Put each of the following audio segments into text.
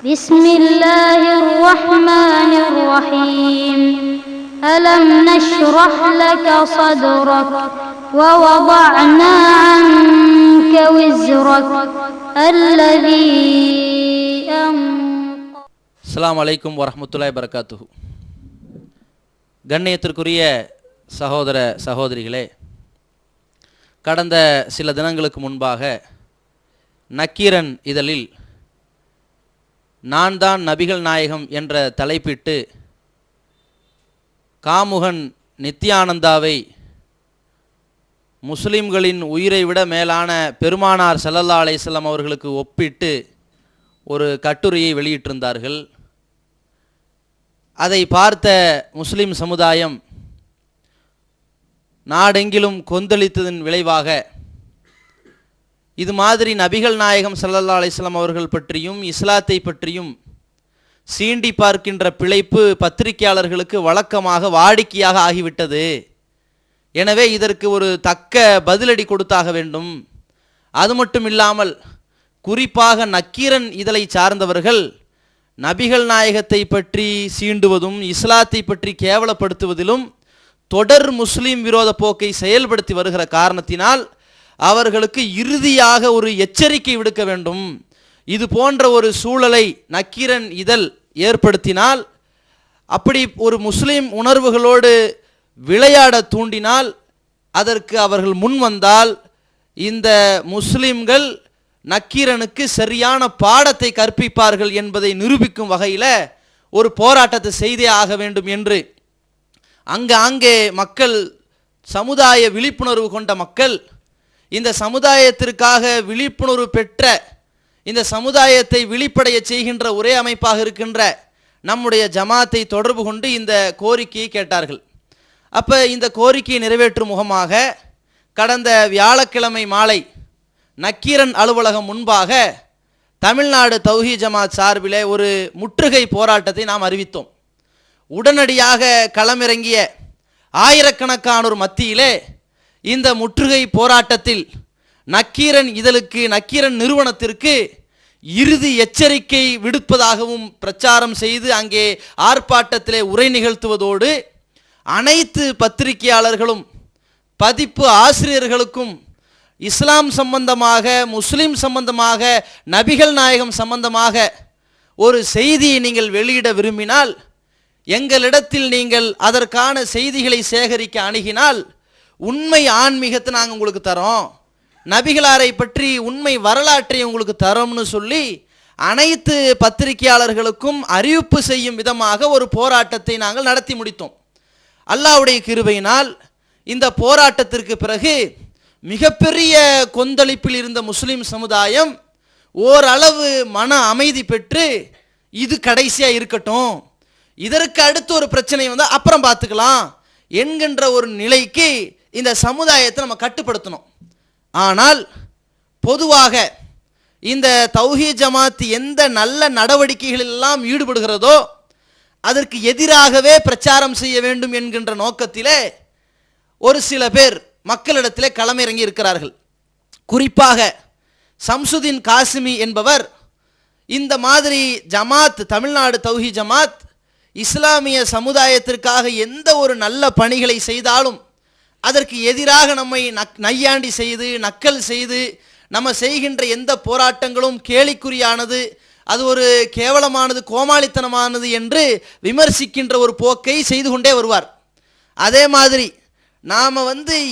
بسم الله الرحمن الرحيم ألم نشرح لك صدرك ووضعنا عنك وزرك الذي அஸ்ஸலாமு அலைக்கும் வரஹ்மத்துல்லாஹி வபரகாத்துஹு. கண்ணியத்திற்குரிய சகோதர சகோதரிகளே, கடந்த சில தினங்களுக்கு முன்பாக நக்கீரன் இதழில் நான் தான் நபிகள் நாயகம் என்ற தலைப்பிட்டு காமுகன் நித்யானந்தாவை முஸ்லிம்களின் உயிரை விட மேலான பெருமானார் ஸல்லல்லாஹு அலைஹி வஸல்லம் அவர்களுக்கு ஒப்பிட்டு ஒரு கட்டுரையை வெளியிட்டிருந்தார்கள். அதை பார்த்த முஸ்லிம் சமுதாயம் நாடெங்கிலும் கொந்தளித்ததன் விளைவாக இது மாதிரி நபிகள் நாயகம் ஸல்லல்லாஹு அலைஹி வஸல்லம் அவர்கள் பற்றியும் இஸ்லாத்தை பற்றியும் சீண்டி பார்க்கின்ற பிழைப்பு பத்திரிகையாளர்களுக்கு வழக்கமாக வாடிக்கையாக ஆகிவிட்டது. எனவே இதற்கு ஒரு தக்க பதிலடி கொடுத்தாக வேண்டும். அது மட்டும் இல்லாமல் குறிப்பாக நக்கீரன் இதழை சார்ந்தவர்கள் நபிகள் நாயகத்தை பற்றி சீண்டுவதும் இஸ்லாத்தை பற்றி கேவலப்படுத்துவதிலும் தொடர் முஸ்லீம் விரோத போக்கை செயல்படுத்தி வருகிற காரணத்தினால் அவர்களுக்கு இறுதியாக ஒரு எச்சரிக்கை விடுக்க வேண்டும். இது போன்ற ஒரு சூழலை நக்கீரன் இதழ் ஏற்படுத்தினால், அப்படி ஒரு முஸ்லீம் உணர்வுகளோடு விளையாட தூண்டினால், அதற்கு அவர்கள் முன் வந்தால் இந்த முஸ்லிம்கள் நக்கீரனுக்கு சரியான பாடத்தை கற்பிப்பார்கள் என்பதை நிரூபிக்கும் வகையில் ஒரு போராட்டத்தை செய்தே ஆக வேண்டும் என்று அங்கே மக்கள், சமுதாய விழிப்புணர்வு கொண்ட மக்கள், இந்த சமுதாயத்திற்காக விழிப்புணர்வு பெற்ற, இந்த சமுதாயத்தை விழிப்படைய செய்கின்ற ஒரே அமைப்பாக இருக்கின்ற நம்முடைய ஜமாத்தை தொடர்பு கொண்டு இந்த கோரிக்கையை கேட்டார்கள். அப்போ இந்த கோரிக்கையை நிறைவேற்றும் முகமாக கடந்த வியாழக்கிழமை மாலை நக்கீரன் அலுவலகம் முன்பாக தமிழ்நாடு தௌஹீத் ஜமாத் சார்பிலே ஒரு முற்றுகை போராட்டத்தை நாம் அறிவித்தோம். உடனடியாக களமிறங்கிய ஆயிரக்கணக்கானோர் மத்தியிலே இந்த முற்றுகை போராட்டத்தில் நக்கீரன் இதழுக்கு, நக்கீரன் நிறுவனத்திற்கு இறுதி எச்சரிக்கை விடுப்பதாகவும் பிரச்சாரம் செய்து அங்கே ஆர்ப்பாட்டத்திலே உரை நிகழ்த்துவதோடு அனைத்து பத்திரிகையாளர்களும் பதிப்பு ஆசிரியர்களுக்கும் இஸ்லாம் சம்பந்தமாக, முஸ்லிம் சம்பந்தமாக, நபிகள் நாயகம் சம்பந்தமாக ஒரு செய்தியை நீங்கள் வெளியிட விரும்பினால் எங்களிடத்தில் நீங்கள் அதற்கான செய்திகளை சேகரிக்க அணுகினால் உண்மை ஆன்மீகத்தை நாங்கள் உங்களுக்கு தரோம், நபிகளாரை பற்றி உண்மை வரலாற்றை உங்களுக்கு தரோம்னு சொல்லி அனைத்து பத்திரிகையாளர்களுக்கும் அறிவிப்பு செய்யும் விதமாக ஒரு போராட்டத்தை நாங்கள் நடத்தி முடித்தோம். அல்லாஹ்வுடைய கிருபையினால் இந்த போராட்டத்திற்கு பிறகு மிகப்பெரிய கொந்தளிப்பில் இருந்த முஸ்லிம் சமுதாயம் ஓரளவு மன அமைதி பெற்று இது கடைசியாக இருக்கட்டும், இதற்கு அடுத்து ஒரு பிரச்சனை வந்தால் அப்புறம் பார்த்துக்கலாம் என்கின்ற ஒரு நிலைக்கு இந்த சமுதாயத்தை நம்ம கட்டுப்படுத்தணும். ஆனால் பொதுவாக இந்த தௌஹீத் ஜமாத் எந்த நல்ல நடவடிக்கைகளெல்லாம் ஈடுபடுகிறதோ அதற்கு எதிராகவே பிரச்சாரம் செய்ய வேண்டும் என்கின்ற நோக்கத்திலே ஒரு சில பேர் மக்களிடத்திலே களமிறங்கி இருக்கிறார்கள். குறிப்பாக சம்சுதீன் காசிமி என்பவர் இந்த மாதிரி ஜமாத், தமிழ்நாடு தௌஹீத் ஜமாத் இஸ்லாமிய சமுதாயத்திற்காக எந்த ஒரு நல்ல பணிகளை செய்தாலும் அதற்கு எதிராக நம்மை நையாண்டி செய்து, நக்கல் செய்து, நம்ம செய்கின்ற எந்த போராட்டங்களும் கேலிக்குறியானது, அது ஒரு கேவலமானது, கோமாளித்தனமானது என்று விமர்சிக்கின்ற ஒரு போக்கை செய்து கொண்டே வருவார். அதே மாதிரி நாம்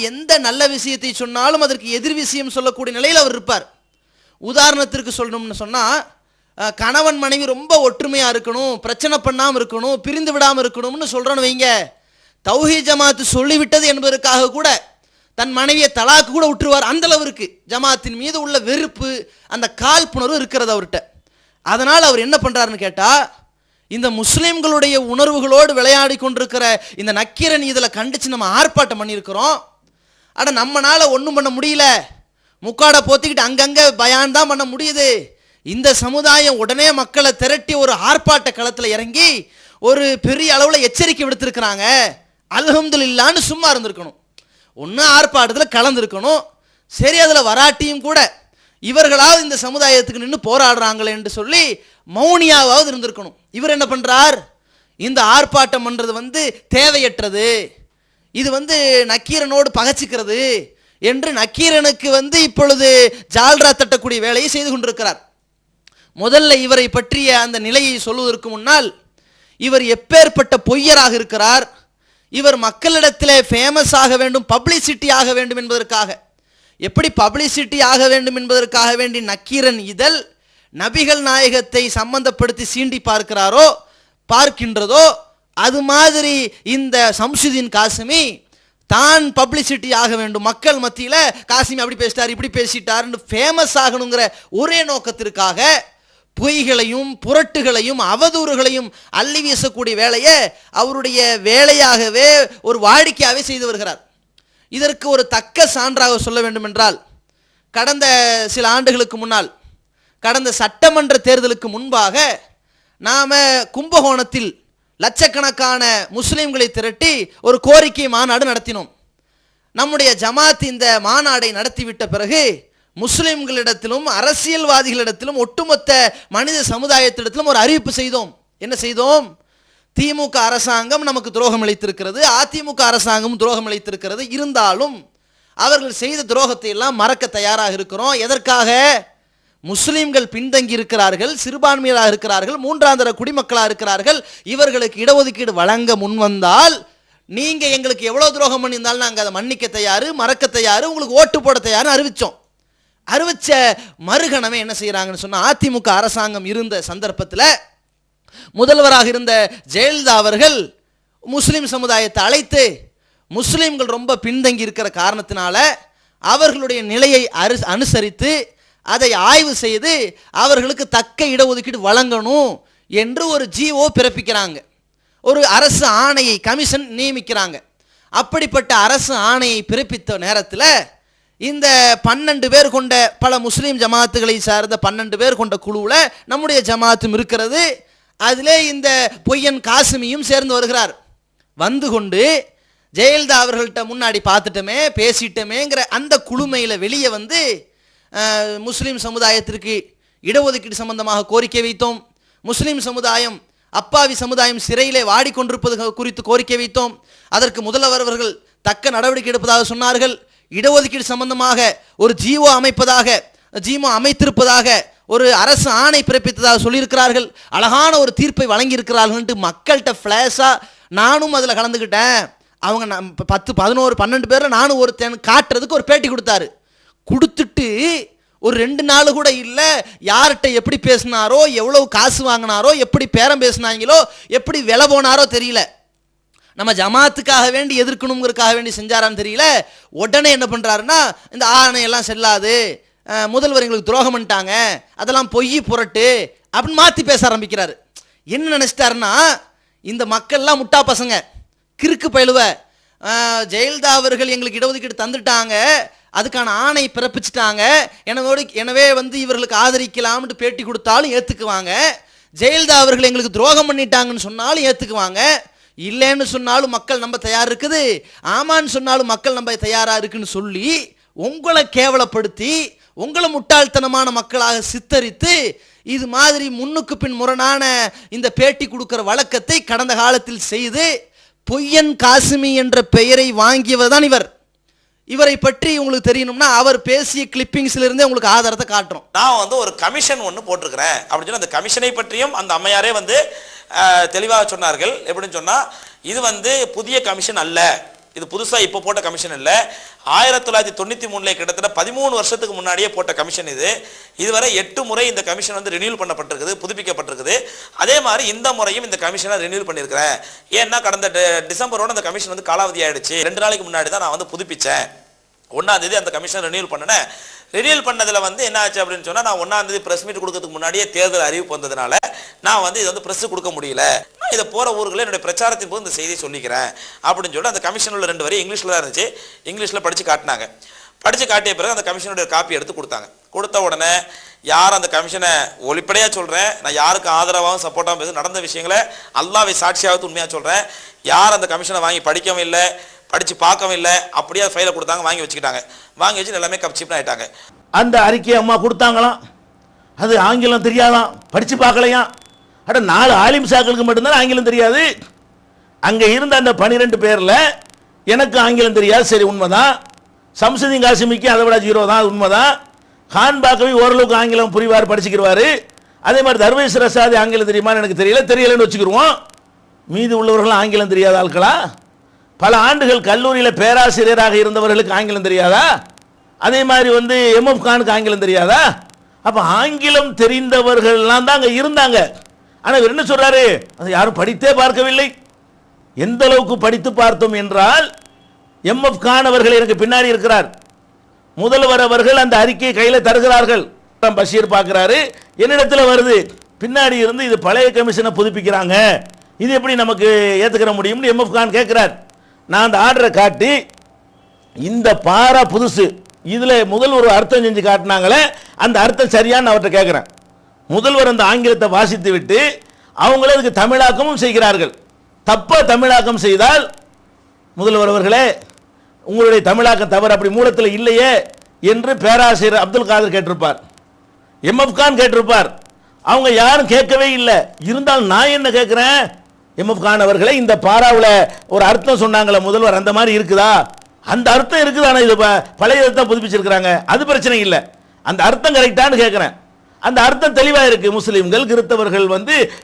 எந்த நல்ல விஷயத்தை சொன்னாலும் அதற்கு எதிர் விஷயம் சொல்லக்கூடிய நிலையில் அவர் இருப்பார். உதாரணத்திற்கு சொல்லணும்னு சொன்னால், கணவன் மனைவி ரொம்ப ஒற்றுமையாக இருக்கணும், பிரச்சனை பண்ணாமல் இருக்கணும், பிரிந்து விடாமல் இருக்கணும்னு சொல்கிறோன்னு வைங்க, தௌஹீத் ஜமாத்து சொல்லிவிட்டது என்பதற்காக கூட தன் மனைவியை தலாக்கு கூட விட்டுருவார். அந்த அளவிற்கு ஜமாத்தின் மீது உள்ள வெறுப்பு, அந்த காழ்ப்புணர்வு இருக்கிறது அவர்கிட்ட. அதனால் அவர் என்ன பண்ணுறாருன்னு கேட்டால், இந்த முஸ்லீம்களுடைய உணர்வுகளோடு விளையாடி கொண்டிருக்கிற இந்த நக்கீரன் இதில் கண்டித்து நம்ம ஆர்ப்பாட்டம் பண்ணியிருக்கிறோம். ஆனால் நம்மளால் ஒன்றும் பண்ண முடியல, முக்காடை போத்திக்கிட்டு அங்கங்கே பயான் தான் பண்ண முடியுது. இந்த சமுதாயம் உடனே மக்களை திரட்டி ஒரு ஆர்ப்பாட்ட களத்தில் இறங்கி ஒரு பெரிய அளவில் எச்சரிக்கை விடுத்திருக்கிறாங்க, அல்ஹம்துலில்லாஹ்னு சும்மா இருந்திருக்கணும். ஒன்று ஆர்ப்பாட்டத்தில் கலந்துருக்கணும். சரி, அதில் வராட்டியும் கூட இவர்களாவது இந்த சமுதாயத்துக்கு நின்று போராடுறாங்களே என்று சொல்லி மௌனியாவது இருந்திருக்கணும். இவர் என்ன பண்றார்? இந்த ஆர்ப்பாட்டம் பண்றது தேவையற்றது, இது நக்கீரனோடு பகச்சிக்கிறது என்று நக்கீரனுக்கு இப்பொழுது ஜால்ரா தட்டக்கூடிய வேலையை செய்து கொண்டிருக்கிறார். முதல்ல இவரை பற்றிய அந்த நிலையை சொல்வதற்கு முன்னால், இவர் எப்பேற்பட்ட பொய்யராக இருக்கிறார், இவர் மக்களிடத்திலே ஃபேமஸ் ஆக வேண்டும், பப்ளிசிட்டி ஆக வேண்டும் என்பதற்காக, எப்படி பப்ளிசிட்டி ஆக வேண்டும் என்பதற்காக வேண்டி நக்கீரன் இதழ் நபிகள் நாயகத்தை சம்பந்தப்படுத்தி சீண்டி பார்க்கின்றதோ அது மாதிரி இந்த சம்சுதீன் காசிமி தான் பப்ளிசிட்டி ஆக வேண்டும், மக்கள் மத்தியில் காசிமி அப்படி பேசிட்டார் இப்படி பேசிட்டார் ஃபேமஸ் ஆகணுங்கிற ஒரே நோக்கத்திற்காக பொய்களையும் புரட்டுகளையும் அவதூறுகளையும் அள்ளி வீசக்கூடிய வேலையை அவருடைய வேலையாகவே ஒரு வாடிக்கையாகவே செய்து வருகிறார். இதற்கு ஒரு தக்க சான்றாக சொல்ல வேண்டும் என்றால், கடந்த சில ஆண்டுகளுக்கு முன்னால், கடந்த சட்டமன்ற தேர்தலுக்கு முன்பாக நாம் கும்பகோணத்தில் லட்சக்கணக்கான முஸ்லீம்களை திரட்டி ஒரு கோரிக்கை மாநாடு நடத்தினோம். நம்முடைய ஜமாத் இந்த மாநாடை நடத்திவிட்ட பிறகு முஸ்லிம்களிடத்திலும் அரசியல்வாதிகளிடத்திலும் ஒட்டுமொத்த மனித சமுதாயத்திடத்திலும் ஒரு அறிவிப்பு செய்தோம். என்ன செய்தோம்? திமுக அரசாங்கம் நமக்கு துரோகம் அளித்திருக்கிறது, அதிமுக அரசாங்கம் துரோகம் அளித்திருக்கிறது, இருந்தாலும் அவர்கள் செய்த துரோகத்தை எல்லாம் மறக்க தயாராக இருக்கிறோம். எதற்காக? முஸ்லிம்கள் பின்தங்கி இருக்கிறார்கள், சிறுபான்மையராக இருக்கிறார்கள், மூன்றாந்தர குடிமக்களாக இருக்கிறார்கள், இவர்களுக்கு இடஒதுக்கீடு வழங்க முன்வந்தால் நீங்க எங்களுக்கு எவ்வளவு துரோகம் பண்ணியிருந்தாலும் நாங்கள் அதை மன்னிக்க தயாரு, மறக்க தயாரு, உங்களுக்கு ஓட்டு போட தயாருன்னு அறிவிச்சோம். அறிவிச்ச மறுகணமே என்ன செய்யறாங்கன்னு சொன்னா, அதிமுக அரசாங்கம் இருந்த சந்தர்ப்பத்தில் முதல்வராக இருந்த ஜெயலலிதா அவர்கள் முஸ்லிம் சமுதாயத்தை அழைத்து, முஸ்லிம்கள் ரொம்ப பின்தங்கி இருக்கிற காரணத்தினால அவர்களுடைய நிலையை அனுசரித்து அதை ஆய்வு செய்து அவர்களுக்கு தக்க இடஒதுக்கீடு வழங்கணும் என்று ஒரு ஜிஓ பிறப்பிக்கிறாங்க. ஒரு அரசு ஆணையை கமிஷன் நியமிக்கிறாங்க. அப்படிப்பட்ட அரசு ஆணையை பிறப்பித்த நேரத்தில் இந்த 12 பேர் கொண்ட பல முஸ்லீம் ஜமாத்துகளை சார்ந்த 12 பேர் கொண்ட குழுவில் நம்முடைய ஜமாத்தும் இருக்கிறது. அதிலே இந்த பொய்யன் காசிமியும் சேர்ந்து வருகிறார். வந்து கொண்டு ஜெயலலிதா அவர்கள்ட்ட முன்னாடி பார்த்துட்டோமே பேசிட்டோமேங்கிற அந்த குழுமையில் வெளியே முஸ்லீம் சமுதாயத்திற்கு இடஒதுக்கீடு சம்பந்தமாக கோரிக்கை வைத்தோம். முஸ்லீம் சமுதாயம், அப்பாவி சமுதாயம் சிறையிலே வாடிக்கொண்டிருப்பது குறித்து கோரிக்கை வைத்தோம். அதற்கு முதல்வர் அவர்கள் தக்க நடவடிக்கை எடுப்பதாக சொன்னார்கள். இடஒதுக்கீடு சம்பந்தமாக ஒரு ஜிஓ அமைத்திருப்பதாக ஒரு அரசு ஆணை பிறப்பித்ததாக சொல்லியிருக்கிறார்கள். அழகான ஒரு தீர்ப்பை வழங்கியிருக்கிறார்கள். மக்கள்கிட்ட ஃப்ளாஷாக நானும் அதில் கலந்துக்கிட்டேன். அவங்க 10, 11, 12 பேரில் நானும் ஒருத்தன் காட்டுறதுக்கு ஒரு பேட்டி கொடுத்துட்டு ஒரு 2 நாள் கூட இல்லை, யார்கிட்ட எப்படி பேசினாரோ, எவ்வளவு காசு வாங்கினாரோ, எப்படி பேரம் பேசினாங்களோ, எப்படி விலை போனாரோ தெரியல. நம்ம ஜமாத்துக்காக வேண்டி எதிர்க்கணுங்கிறதுக்காக வேண்டி செஞ்சாரான்னு தெரியல. உடனே என்ன பண்ணுறாருன்னா, இந்த ஆணையெல்லாம் செல்லாது, முதல்வர் எங்களுக்கு துரோகம் பண்ணிட்டாங்க, அதெல்லாம் பொய் புரட்டு அப்படின்னு மாற்றி பேச ஆரம்பிக்கிறாரு. என்ன நினச்சிட்டாருன்னா, இந்த மக்கள்லாம் முட்டா பசங்க, கிறுக்கு பயிலுவ, ஜெயலலிதா அவர்கள் எங்களுக்கு இடஒதுக்கீடு தந்துட்டாங்க, அதுக்கான ஆணை பிறப்பிச்சிட்டாங்க, எனவே இவர்களுக்கு ஆதரிக்கலாம்னு பேட்டி கொடுத்தாலும் ஏற்றுக்குவாங்க, ஜெயலலிதா அவர்கள் எங்களுக்கு துரோகம் பண்ணிட்டாங்கன்னு சொன்னாலும் ஏற்றுக்குவாங்க, இல்லைன்னு சொன்னாலும் மக்கள் நம்ப தயார் இருக்குது, ஆமான்னு சொன்னாலும் மக்கள் நம்ப தயாராக இருக்குன்னு சொல்லி உங்களை கேவலப்படுத்தி உங்களை முட்டாள்தனமான மக்களாக சித்தரித்து இது மாதிரி முன்னுக்கு பின் முரணான இந்த பேட்டி கொடுக்கிற வழக்கத்தை கடந்த காலத்தில் செய்து பொய்யன் காசிமி என்ற பெயரை வாங்கியவர் தான் இவர். இவரை பற்றி உங்களுக்கு தெரியணும்னா அவர் பேசிய கிளிப்பிங்ஸ்ல இருந்தே உங்களுக்கு ஆதாரத்தை காட்டுறோம். நான் ஒரு கமிஷன் ஒன்று போட்டிருக்கிறேன் அப்படின்னு சொல்லி அந்த கமிஷனை பற்றியும் அந்த அம்மையாரே தெளிவாக சொன்னார்கள். எப்படின்னு சொன்னா, இது புதிய கமிஷன் அல்ல, இது புதுசாக இப்போ போட்ட கமிஷன் இல்லை, 1993 கிட்டத்தட்ட 13 வருஷத்துக்கு முன்னாடியே போட்ட கமிஷன் இது. இதுவரை 8 முறை இந்த கமிஷன் ரினியூல் பண்ணப்பட்டிருக்குது, புதுப்பிக்கப்பட்டிருக்குது. அதே மாதிரி இந்த முறையும் இந்த கமிஷனை ரினியூல் பண்ணியிருக்கிறேன். ஏன்னா கடந்த டிசம்பரோட அந்த கமிஷன் காலாவதி ஆயிடுச்சு. 2 நாளைக்கு முன்னாடி தான் நான் புதுப்பிச்சேன். 1ஆம் தேதி அந்த கமிஷன் ரினியூல் பண்ணினேன். ரினியூல் பண்ணதில் என்ன ஆச்சு அப்படின்னு சொன்னால், நான் 1ஆம் தேதி ப்ரெஸ் மீட் கொடுக்கறதுக்கு முன்னாடியே தேர்தல் அறிவிப்பு வந்ததுனால நான் இது ப்ரெஸ் கொடுக்க முடியல. நான் இதை போகிற ஊர்களில் என்னுடைய பிரச்சாரத்தின் போது இந்த செய்தியை சொல்லிக்கிறேன் அப்படின்னு சொல்லிட்டு அந்த கமிஷனில் 2 வரி இங்கிலீஷில் தான் இருந்துச்சு. இங்கிலீஷில் படித்து காட்டினாங்க. படித்து காட்டிய பிறகு அந்த கமிஷனுடைய காப்பி எடுத்து கொடுத்தாங்க. கொடுத்த உடனே யார் அந்த கமிஷனை ஒளிப்படையாக சொல்கிறேன், நான் யாருக்கு ஆதரவாகவும் சப்போர்ட்டாகவும் பேச நடந்த விஷயங்களை அல்லாஹ்வை சாட்சியாவது உண்மையாக சொல்கிறேன். யார் அந்த கமிஷனை வாங்கி படிக்கவும் இல்லை, படித்து பார்க்கவும் இல்லை, அப்படியே ஃபைலை கொடுத்தாங்க, வாங்கி வச்சுக்கிட்டாங்க. வாங்கி வச்சு எல்லாமே கப்சிப்னு ஆகிட்டாங்க. அந்த அறிக்கையை அம்மா கொடுத்தாங்களாம். அது ஆங்கிலம் தெரியாதான், படித்து பார்க்கலையாம். அட 4 ஆலிம் சாக்களுக்கு மட்டும்தான் ஆங்கிலம் தெரியாது. அங்கே இருந்த அந்த 12 பேரில் எனக்கு ஆங்கிலம் தெரியாது, சரி உண்மைதான். சம்சுதீன் காசிமிக்கு அதை விட 0 தான், அது உண்மைதான். கான் பாக்கவி ஓரளவுக்கு ஆங்கிலம் புரிவார், படிச்சுக்கிடுவார். அதே மாதிரி தர்வேஸ் ரசாதி ஆங்கிலம் தெரியுமான்னு எனக்கு தெரியலன்னு வச்சுக்கிடுவோம். மீது உள்ளவர்கள் ஆங்கிலம் தெரியாத ஆட்களா? பல ஆண்டுகள் கல்லூரியில் பேராசிரியராக இருந்தவர்களுக்கு ஆங்கிலம் தெரியாதா? அதே மாதிரி எம்எஃப் கானுக்கு ஆங்கிலம் தெரியாதா? அப்போ ஆங்கிலம் தெரிந்தவர்கள்லாம் தான் அங்கே இருந்தாங்க. ஆனால் இவர் என்ன சொல்றாரு, அது யாரும் படித்தே பார்க்கவில்லை. எந்த அளவுக்கு படித்து பார்த்தோம் என்றால், எம்எஃப் கான் அவர்கள் எனக்கு பின்னாடி இருக்கிறார். முதல்வர் அவர்கள் அந்த அறிக்கையை கையில் தருகிறார்கள். பஷீர் பார்க்கிறாரு, என்னிடத்தில் வருது. பின்னாடி இருந்து இது பழைய கமிஷனை புதுப்பிக்கிறாங்க, இது எப்படி நமக்கு ஏற்றுக்கிற முடியும்னு எம்எஃப் கான் கேட்கிறார். நான் அந்த ஆர்டரை காட்டி, இந்த பாரா புதுசு, இதில் முதல்வர் ஒரு அர்த்தம் செஞ்சு காட்டினாங்களே, அந்த அர்த்தம் சரியான்னு அவர்கிட்ட கேட்குறேன். முதல்வர் அந்த ஆங்கிலத்தை வாசித்து விட்டு அவங்களே அதுக்கு தமிழாக்கமும் செய்கிறார்கள். தப்பாக தமிழாக்கம் செய்தால், முதல்வர் அவர்களே உங்களுடைய தமிழாக்கம் தவறு, அப்படி மூலத்தில் இல்லையே என்று பேராசிரியர் அப்துல் காதர் கேட்டிருப்பார், எம்எஃப் கான் கேட்டிருப்பார். அவங்க யாரும் கேட்கவே இல்லை. இருந்தாலும் நான் என்ன கேட்குறேன், எம்எஃப் கான் அவர்களே இந்த பாராவில் ஒரு அர்த்தம் சொன்னாங்களே முதல்வர், அந்த மாதிரி இருக்குதா? அந்த அர்த்தம் இருக்குது, ஆனால் இது பழைய அர்த்தம் புதுப்பிச்சிருக்கிறாங்க, அது பிரச்சனை இல்லை. அந்த அர்த்தம் கரெக்டானு கேட்குறேன். அந்த அர்த்தம் தெளிவாக இருக்கு. முஸ்லீம்கள் கிறிஸ்தவர்கள்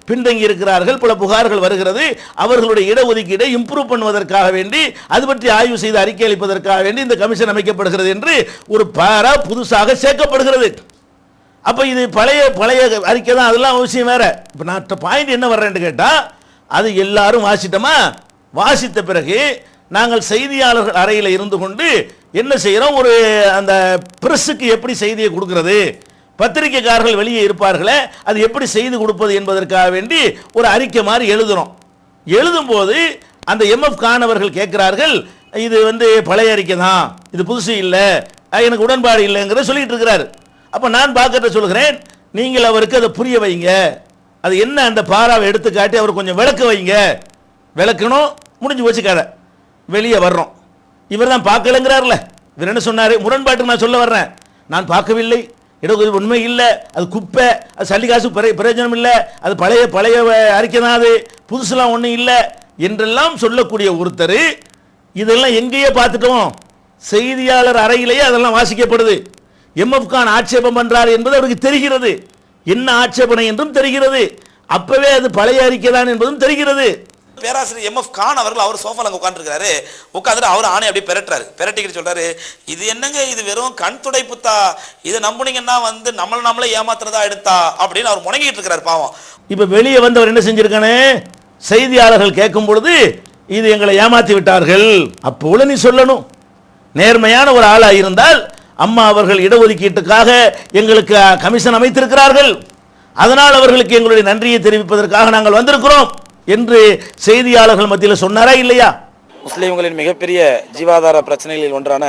பின்தங்கி இருக்கிறார்கள், பல புகார்கள் வருகிறது. அவர்களுடைய இடஒதுக்கீடை இம்ப்ரூவ் பண்ணுவதற்காக வேண்டி, அது பற்றி ஆய்வு செய்து அறிக்கை அளிப்பதற்காக வேண்டி இந்த கமிஷன் அமைக்கப்படுகிறது என்று ஒரு பாரா புதுசாக சேர்க்கப்படுகிறது. அப்போ இது பழைய அறிக்கை தான், அதெல்லாம் அவசியம் வேற. இப்போ நான் பாயிண்ட் என்ன வர்றேன்னு கேட்டால், அது எல்லாரும் வாசிட்டோமா? வாசித்த பிறகு நாங்கள் செய்தியாளர்கள் அறையில் இருந்து கொண்டு என்ன செய்கிறோம், ஒரு அந்த பிரஸுக்கு எப்படி செய்தியை கொடுக்கிறது, பத்திரிகைக்காரர்கள் வெளியே இருப்பார்களே, அது எப்படி செய்து கொடுப்பது என்பதற்காக வேண்டி ஒரு அறிக்கை மாதிரி எழுதுகிறோம். எழுதும்போது அந்த எம்எஃப் கான் அவர்கள் கேட்கிறார்கள், இது பழைய அறிக்கை தான், இது புதுசு இல்லை, எனக்கு உடன்பாடு இல்லைங்கிற சொல்லிட்டு இருக்கிறார். அப்போ நான் பார்க்கறத சொல்கிறேன், நீங்கள் அவருக்கு அதை புரிய வைங்க, அது என்ன அந்த பாராவை எடுத்து காட்டி அவர் கொஞ்சம் விளக்க வைங்க. விளக்கணும், முடிஞ்சு வச்சு கதை. வெளியே வர்றோம், இவர் தான் பார்க்கலங்கிறார்ல. இவர் என்ன சொன்னார், முரண்பாட்டுக்கு நான் சொல்ல வர்றேன், நான் பார்க்கவில்லை, இடஒதுக்கீடு உண்மை இல்லை, அது குப்பை, அது சல்லிகாசு பிரயோஜனம் இல்லை, அது பழைய அறிக்கை தான், அது புதுசுலாம் ஒன்றும் இல்லை என்றெல்லாம் சொல்லக்கூடிய ஒருத்தர், இதெல்லாம் எங்கேயே பார்த்துட்டோம், செய்தியாளர் அறையிலேயே அதெல்லாம் வாசிக்கப்படுது. எம்எஃப் கான் ஆட்சேபம் பண்றார் என்பது அவருக்கு தெரிகிறது, என்ன ஆட்சேபனை என்றும் தெரிகிறது, அப்பவே அது பழைய அறிக்கை தான் என்பதும் தெரிகிறது. பேராசிரியர் எம்எஃப் கான் அவர்கள் அவர் சோஃபால உட்காந்துருக்காரு, உட்காந்துட்டு அவர் ஆணை அப்படியே பெரட்டிக்கிட்டு சொல்றாரு, இது என்னங்க, இது வெறும் கண் துடைப்புத்தா, இதை நம்புனீங்கன்னா நம்மளே ஏமாத்துறதா எடுத்தா அப்படின்னு அவர் முணங்கிட்டு இருக்கிறார் பாவம். இப்ப வெளியே வந்தவர் என்ன செஞ்சிருக்கானே, செய்தியாளர்கள் கேட்கும் பொழுது இது எங்களை ஏமாத்தி விட்டார்கள், அப்போ நீ சொல்லணும். நேர்மையான ஒரு ஆளா இருந்தால், அம்மா அவர்கள் இடஒதுக்கீட்டுக்காக எங்களுக்கு கமிஷன் அமைத்திருக்கிறார்கள், அதனால் அவர்களுக்கு எங்களுடைய நன்றியை தெரிவிப்பதற்காக நாங்கள் வந்திருக்கிறோம் என்று செய்தியாளர்கள் மத்தியில் சொன்னாரா இல்லையா? முஸ்லீம்களின் மிகப்பெரிய ஜீவாதார பிரச்சனைகளில் ஒன்றான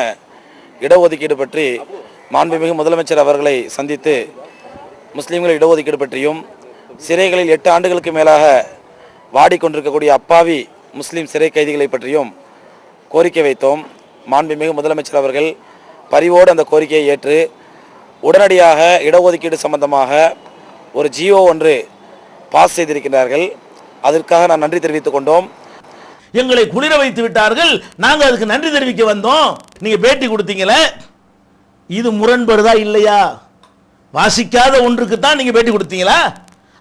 இடஒதுக்கீடு பற்றி மாண்புமிகு முதலமைச்சர் அவர்களை சந்தித்து முஸ்லீம்கள் இடஒதுக்கீடு பற்றியும் சிறைகளில் 8 ஆண்டுகளுக்கு மேலாக வாடிக்கொண்டிருக்கக்கூடிய அப்பாவி முஸ்லீம் சிறை கைதிகளை பற்றியும் கோரிக்கை வைத்தோம். மாண்புமிகு முதலமைச்சர் அவர்கள் பரிவோடு அந்த கோரிக்கையை ஏற்று உடனடியாக இடஒதுக்கீடு சம்பந்தமாக ஒரு ஜிஓ ஒன்று பாஸ் செய்திருக்கிறார்கள். அதற்காக நான் நன்றி தெரிவித்துக் கொண்டோம். எங்களை குளிர வைத்து விட்டார்கள், நாங்கள் அதுக்கு நன்றி தெரிவிக்க வந்தோம். நீங்க பேட்டி கொடுத்தீங்களே, இது முரண்படுதா இல்லையா? வாசிக்காத ஒன்றுக்கு தான் நீங்க பேட்டி கொடுத்தீங்களா?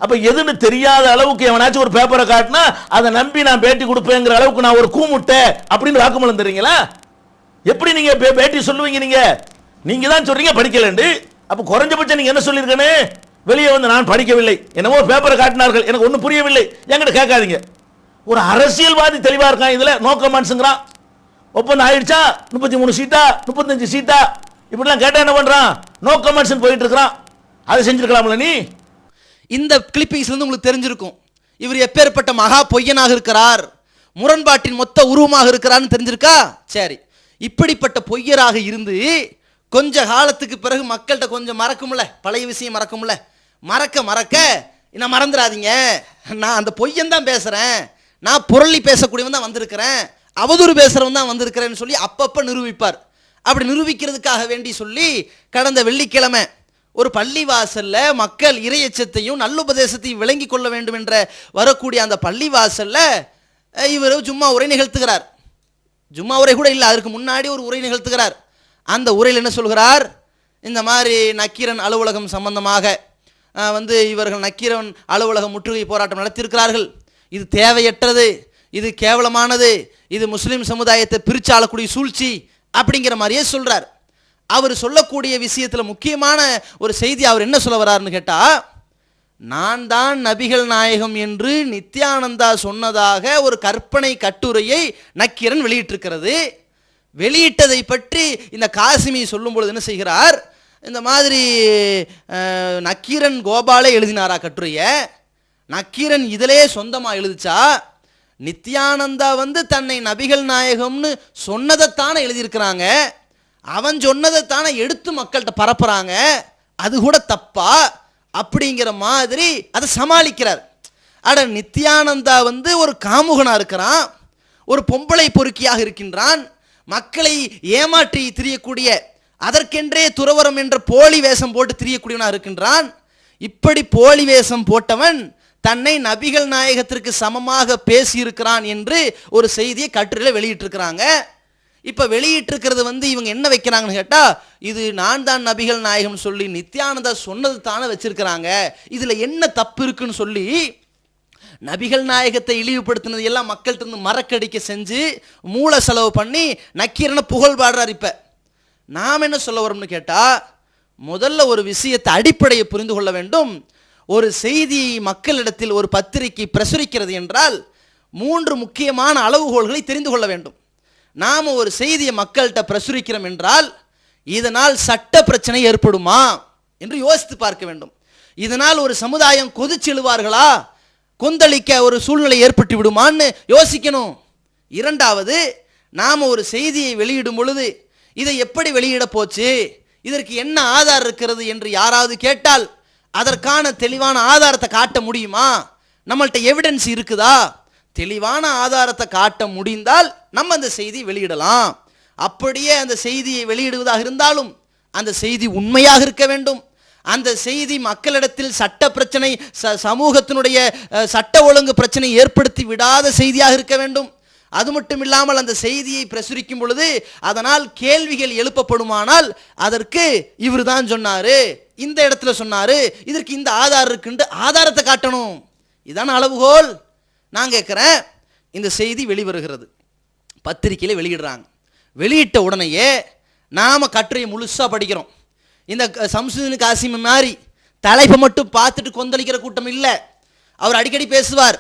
அப்ப எதுன்னு தெரியாத அளவுக்கு எவனாச்சும் ஒரு பேப்பரை காட்டினா அதை நம்பி நான் பேட்டி கொடுப்பேங்கிற அளவுக்கு நான் ஒரு கூமுட்டை அப்படின்னு வாக்குமூலம் தரீங்களா? எப்படி நீங்க பேட்டி சொல்லுவீங்க? நீங்க தான் சொல்றீங்க படிக்கலண்டு. அப்ப குறைஞ்சபட்சம் நீங்க என்ன சொல்லியிருக்கனே, வெளியே நான் படிக்கவில்லை, என்னமோ பேப்பரை காட்டினார்கள், எனக்கு ஒன்றும் புரியவில்லை, என்கிட்ட கேட்காதீங்க. ஒரு அரசியல்வாதி தெளிவா இருக்கான், இதுல நோ கமெண்ட்ஸ்ங்கறான். ஒப்பந்தம் ஆயிடுச்சா, 33 சீட்டா 35 சீட்டா இப்படிலாம் கேட்டா என்ன பண்றான், நோ கமெண்ட்ஸ் போயிட்டு இருக்கிறான். அதை செஞ்சிருக்கலாம்ல நீ. இந்த கிளிப்பிங்ஸ்ல இருந்து உங்களுக்கு தெரிஞ்சிருக்கும், இவர் எப்பேற்பட்ட மகா பொய்யனாக இருக்கிறார், முரண்பாட்டின் மொத்த உருவமாக இருக்கிறார்னு தெரிஞ்சிருக்கா? சரி, இப்படிப்பட்ட பொய்யராக இருந்து கொஞ்ச காலத்துக்கு பிறகு மக்கள்கிட்ட கொஞ்சம் மறக்கும்ல, பழைய விஷயம் மறக்கும்ல, மறக்க என்ன மறந்துடாதீங்க, நான் அந்த பொய்யன் தான் பேசுறேன், நான் புரளி பேசக்கூடியவன் தான் வந்திருக்கிறேன், அவதூறு பேசுறவன் தான் வந்திருக்கிறேன்னு சொல்லி அப்பப்ப நிரூபிப்பார். அப்படி நிரூபிக்கிறதுக்காக வேண்டி சொல்லி கடந்த வெள்ளிக்கிழமை ஒரு பள்ளிவாசல்ல மக்கள் இறையச்சத்தையும் நல்லுபதேசத்தையும் விளங்கி கொள்ள வேண்டும் என்ற வரக்கூடிய அந்த பள்ளிவாசல்ல இவர் ஜும்மா உரை நிகழ்த்துகிறார். ஜும்மா உரை கூட இல்லை, அதற்கு முன்னாடி ஒரு உரை நிகழ்த்துகிறார். அந்த உரையில் என்ன சொல்கிறார்? இந்த மாதிரி நக்கீரன் அலுவலகம் சம்பந்தமாக இவர்கள் நக்கீரன் அலுவலகம் முற்றுகை போராட்டம் நடத்தியிருக்கிறார்கள். இது தேவையற்றது, இது கேவலமானது, இது முஸ்லீம் சமுதாயத்தை பிரிச்சாளக்கூடிய சூழ்ச்சி அப்படிங்கிற மாதிரியே சொல்றார். அவர் சொல்லக்கூடிய விஷயத்தில் முக்கியமான ஒரு செய்தி அவர் என்ன சொல்ல வர்றாருன்னு கேட்டால், நான் தான் நபிகள் நாயகம் என்று நித்யானந்தா சொன்னதாக ஒரு கற்பனை கட்டுரையை நக்கீரன் வெளியிட்டிருக்கிறது. வெளியிட்டதை பற்றி இந்த காசிமி சொல்லும் பொழுது என்ன செய்கிறார்? இந்த மாதிரி நக்கீரன் கோபாலே எழுதினாரா கட்டுரையை? நக்கீரன் இதிலே சொந்தமாக எழுதிச்சா? நித்யானந்தா தன்னை நபிகள் நாயகம்னு சொன்னதைத்தானே எழுதியிருக்கிறாங்க, அவன் சொன்னதைத்தானே எடுத்து மக்கள்கிட்ட பரப்புறாங்க, அது கூட தப்பா அப்படிங்கிற மாதிரி அதை சமாளிக்கிறார். அட நித்யானந்தா ஒரு காமுகனாக இருக்கிறான், ஒரு பொம்பளை பொறுக்கியாக இருக்கின்றான், மக்களை ஏமாற்றி திரியக்கூடிய அதற்கென்றே துறவரம் என்ற போலி வேஷம் போட்டு திரியக்கூடியவனாக இருக்கின்றான். இப்படி போலி வேஷம் போட்டவன் தன்னை நபிகள் நாயகத்திற்கு சமமாக பேசியிருக்கிறான் என்று ஒரு செய்தியை கட்டுரையில் வெளியிட்டிருக்கிறாங்க. இப்போ வெளியிட்டிருக்கிறது இவங்க என்ன வைக்கிறாங்கன்னு கேட்டால், இது நான் தான் நபிகள் நாயகம் சொல்லி நித்யானந்தா சொன்னது தானே வச்சிருக்கிறாங்க, இதில் என்ன தப்பு இருக்குன்னு சொல்லி நபிகள் நாயகத்தை இழிவுபடுத்தினது எல்லாம் மக்கள்கிட்ட மறக்கடிக்க செஞ்சு மூல செலவு பண்ணி நக்கீரனை புகழ் பாடுறார். இப்போ நாம் என்ன சொல்ல வரோம்னு கேட்டால், முதல்ல ஒரு விஷயத்தை அடிப்படையை புரிந்து கொள்ள வேண்டும். ஒரு செய்தியை மக்களிடத்தில் ஒரு பத்திரிகை பிரசுரிக்கிறது என்றால் 3 முக்கியமான அளவுகோல்களை தெரிந்து கொள்ள வேண்டும். நாம் ஒரு செய்தியை மக்கள்கிட்ட பிரசுரிக்கிறோம் என்றால் இதனால் சட்ட பிரச்சனை ஏற்படுமா என்று யோசித்து பார்க்க வேண்டும். இதனால் ஒரு சமுதாயம் கொதிச்செழுவார்களா, கொந்தளிக்க ஒரு சூழ்நிலை ஏற்பட்டு விடுமான்னு யோசிக்கணும். இரண்டாவது, நாம் ஒரு செய்தியை வெளியிடும் பொழுது இதை எப்படி வெளியிட போச்சு, இதற்கு என்ன ஆதாரம் இருக்கிறது என்று யாராவது கேட்டால் அதற்கான தெளிவான ஆதாரத்தை காட்ட முடியுமா? நம்மள்கிட்ட எவிடன்ஸ் இருக்குதா? தெளிவான ஆதாரத்தை காட்ட முடிந்தால் நம்ம அந்த செய்தியை வெளியிடலாம். அப்படியே அந்த செய்தியை வெளியிடுவதாக இருந்தாலும் அந்த செய்தி உண்மையாக இருக்க வேண்டும். அந்த செய்தி மக்களிடத்தில் சட்ட பிரச்சனை, சமூகத்தினுடைய சட்ட ஒழுங்கு பிரச்சனை ஏற்படுத்தி விடாத செய்தியாக இருக்க வேண்டும். அது மட்டும் இல்லாமல் அந்த செய்தியை பிரசுரிக்கும் பொழுது அதனால் கேள்விகள் எழுப்பப்படுமானால் அதற்கு இவர் தான் சொன்னாரு, இந்த இடத்துல சொன்னாரு, இதற்கு இந்த ஆதாரம் இருக்குன்னு ஆதாரத்தை காட்டணும். இதான அளவுகோல். நான் கேட்குறேன், இந்த செய்தி வெளிவருகிறது, பத்திரிகையில் வெளியிடுறாங்க. வெளியிட்ட உடனேயே நாம் கட்டுரையை முழுசாக படிக்கிறோம். இந்த சம்சுதீன் காசிம் மாதிரி தலைப்பை மட்டும் பார்த்துட்டு கொந்தளிக்கிற கூட்டம் இல்லை. அவர் அடிக்கடி பேசுவார்,